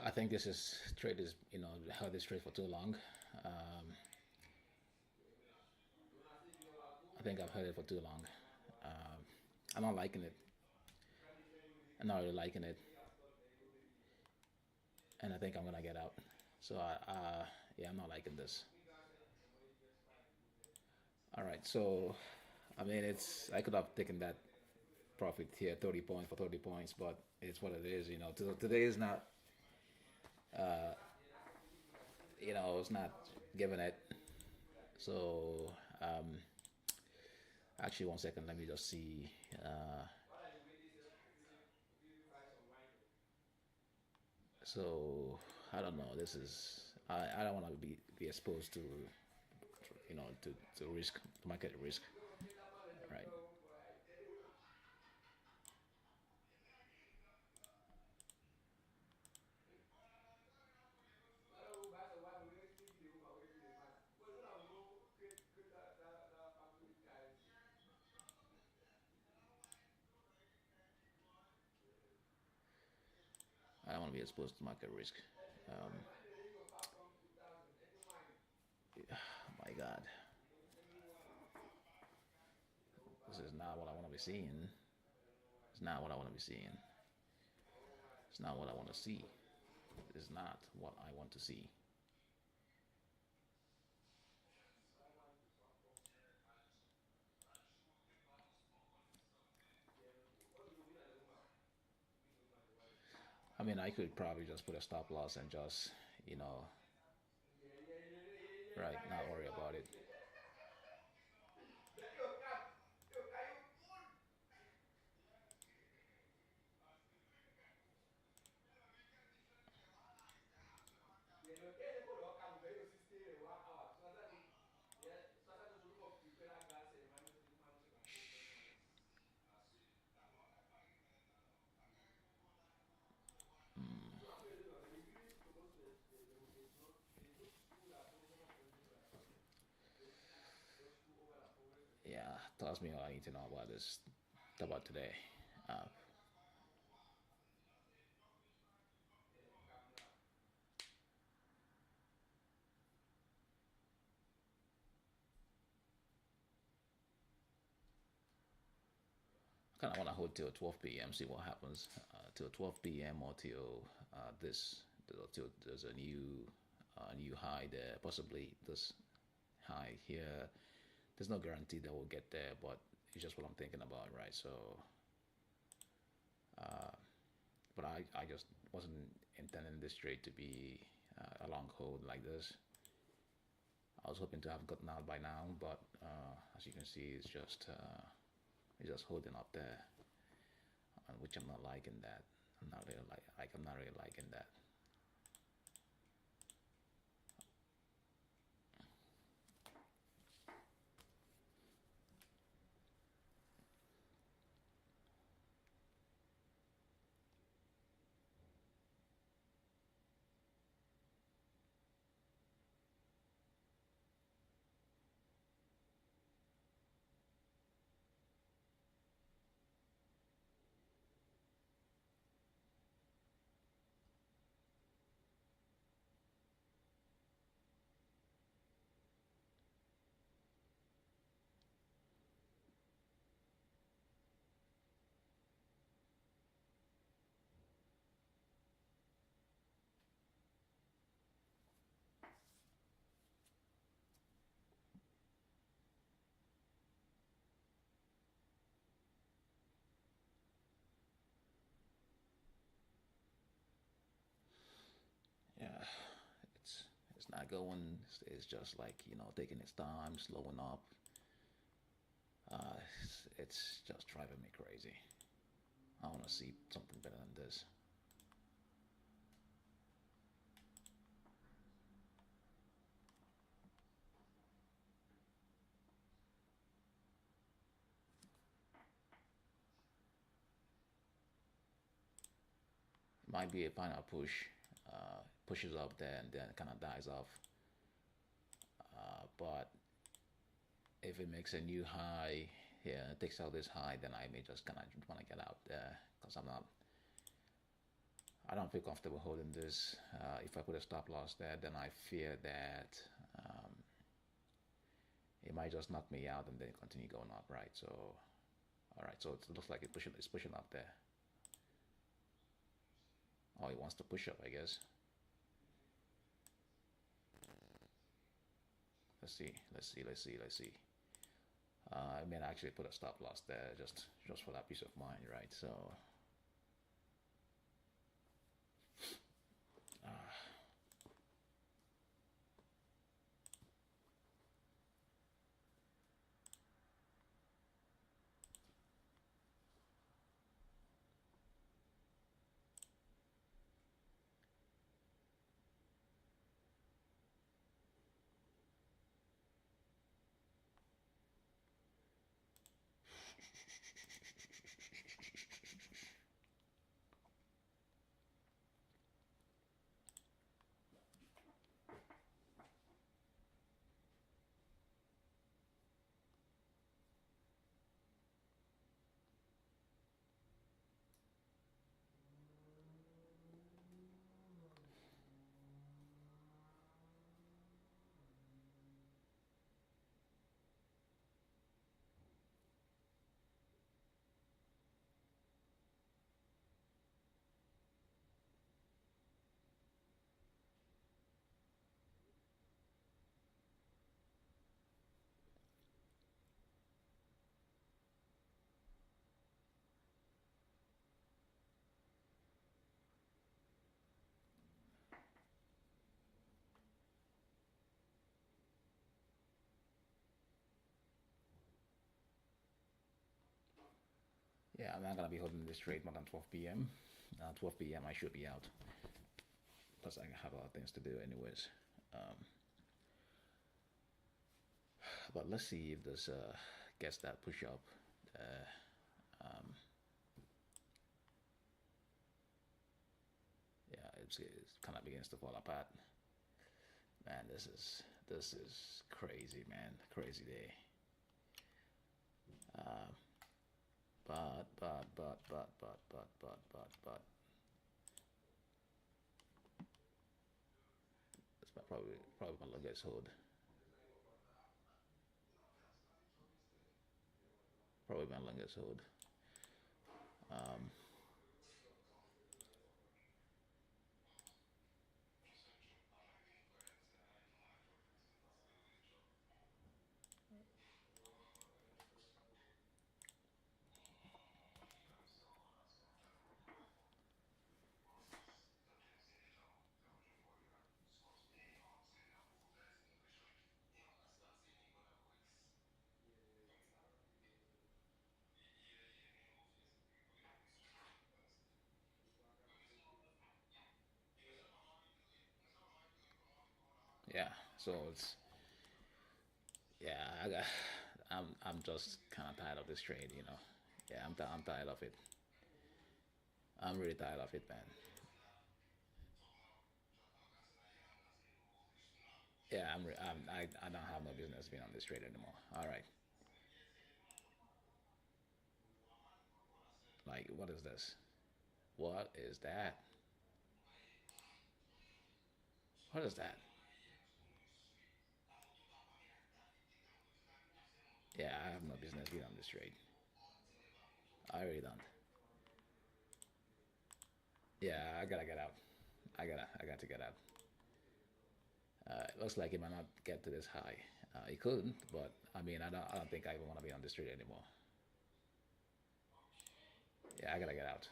I think this is trade is held this trade for too long. Um, I think I've held it for too long. Um, I'm not liking it. I'm not really liking it, and I think I'm gonna get out. So yeah, I'm not liking this. All right, so I mean, I could have taken that profit here, 30 points for 30 points, but it's what it is. Today is not, it's not giving it. So actually, 1 second, let me just see. So I don't know. I don't want to be exposed to to risk, market risk, right? I don't want to be exposed to market risk. Um, my God, this is not what I want to be seeing. It's not what I want to be seeing. It's not what I want to see. It's not what I want to see. I mean, I could probably just put a stop loss and just, you know, right, not worry about it. Yeah, tells me all I need to know about this, about today. Uh, kind of want to hold till 12 p.m. See what happens till 12 p.m. or till this till there's a new high there, possibly this high here. There's no guarantee that we'll get there, but it's just what I'm thinking about, right? So, but I just wasn't intending this trade to be a long hold like this. I was hoping to have gotten out by now, but as you can see, it's just holding up there, which I'm not liking that. I'm not really liking that. Yeah, it's it's not going. It's just like taking its time, slowing up. It's just driving me crazy. I want to see something better than this. It might be a final push, pushes up there and then kind of dies off. But if it makes a new high, yeah, it takes out this high, then I may just kind of want to get out there because I don't feel comfortable holding this. If I put a stop loss there, then I fear that um, it might just knock me out and then continue going up, right? So, all right, so it looks like it's pushing up there. Oh, it wants to push up, I guess. Let's see. I mean, I actually put a stop loss there just for that peace of mind, right? So, yeah, I'm not gonna be holding this trade more than 12 p.m. 12 p.m. I should be out. Plus, I have a lot of things to do, anyways. Um, but let's see if this gets that push up. Yeah, it's kind of begins to fall apart. Man, this is crazy, man. Crazy day. Uh, but. It's probably my longest hold. Probably my longest hold. Um, yeah. So it's yeah. I'm just kind of tired of this trade, you know. Yeah, I'm tired of it. I'm really tired of it, man. Yeah, I don't have no business being on this trade anymore. All right, like what is this? What is that? What is that? Yeah, I have no business being on this trade. I really don't. Yeah, I gotta get out. I got to get out. It looks like it might not get to this high. It couldn't, but I mean, I don't think I even want to be on the street anymore. Yeah, I gotta get out.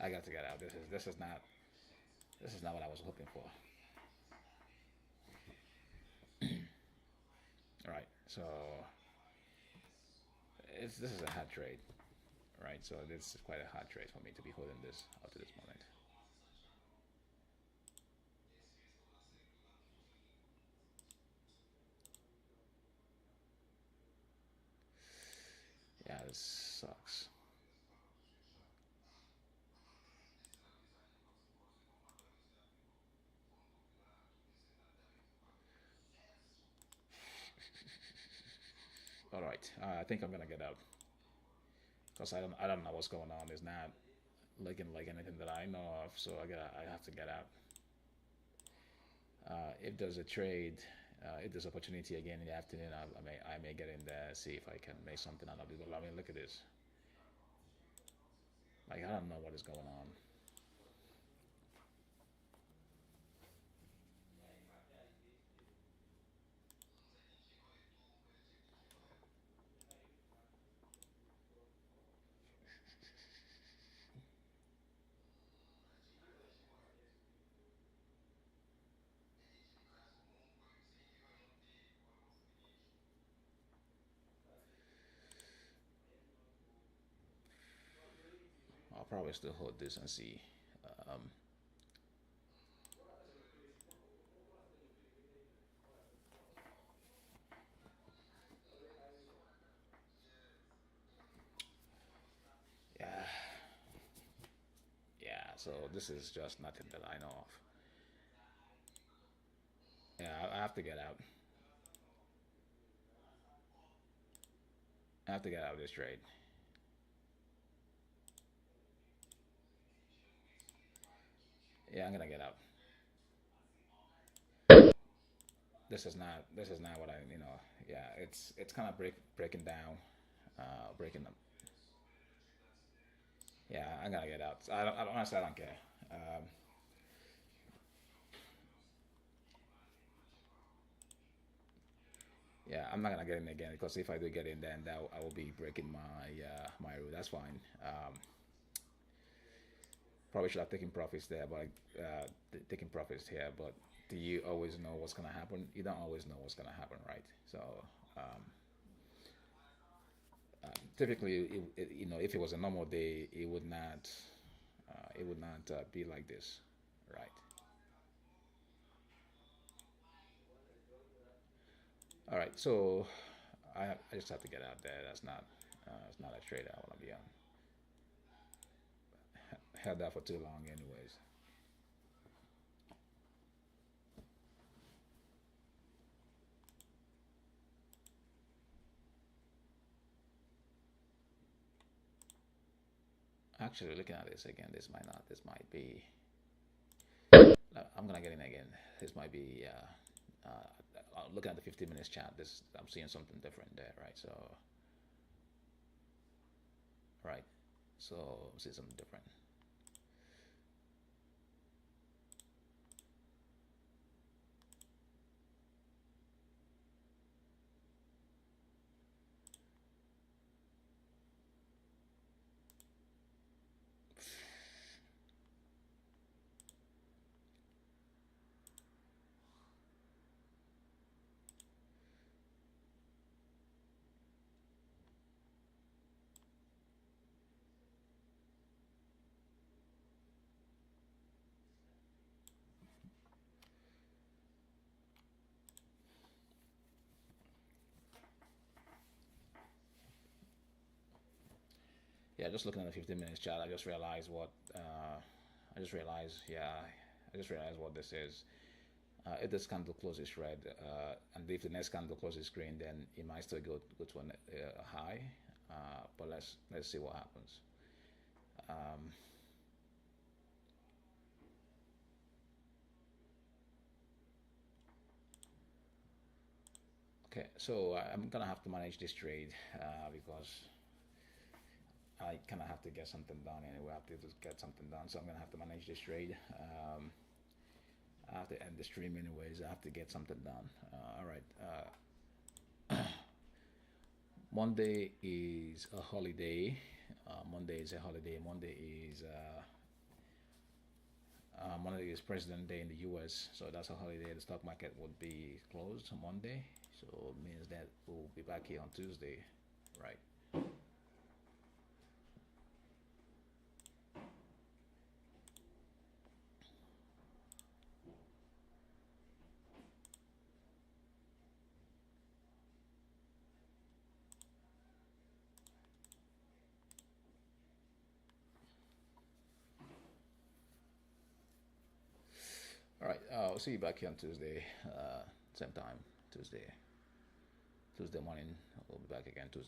I got to get out. This is not what I was hoping for. All right, so this is a hard trade, right? So this is quite a hard trade for me to be holding this up to this moment. Yeah, this sucks. All right, I think I'm gonna get out because I don't know what's going on. It's not looking like anything that I know of, so I have to get out. If there's a trade, if there's opportunity again in the afternoon, I may get in there, see if I can make something out of it. But I mean, look at this. Like, I don't know what is going on. I'll probably still hold this and see. Um, yeah, yeah. So this is just nothing that I know of. Yeah, I have to get out. I have to get out of this trade. Yeah, I'm gonna get out. This is not what I. Yeah, it's kind of breaking down, breaking them. Yeah, I'm gonna get out. I don't honestly, I don't care. Um, yeah, I'm not gonna get in again because if I do get in, then that I will be breaking my rule. That's fine. Probably should have taken profits there, but taking profits here. But do you always know what's gonna happen? You don't always know what's gonna happen, right? So um, typically, if it was a normal day, it would not be like this, right? All right, so I just have to get out there. It's not a trade I want to be on. Held that for too long, anyways. Actually, looking at this again, this might not. This might be. I'm gonna get in again. This might be. Looking at the 15 minutes chart, this I'm seeing something different there, right? So, right. So, I'm seeing something different. Yeah, just looking at the 15 minutes chart, I just realized what. I just realized, yeah, I just realized what this is. If this candle closes red, and if the next candle closes green, then it might still go to a high. But let's see what happens. Um, okay, so I'm gonna have to manage this trade because I kind of have to get something done anyway. I have to just get something done, so I'm gonna have to manage this trade. I have to end the stream anyways. I have to get something done. All right. Monday is a holiday. Monday is a holiday. Monday is President Day in the U.S., so that's a holiday. The stock market would be closed on Monday, so it means that we'll be back here on Tuesday, right? All right. I'll see you back here on Tuesday, same time, Tuesday. Tuesday morning. We'll be back again Tuesday.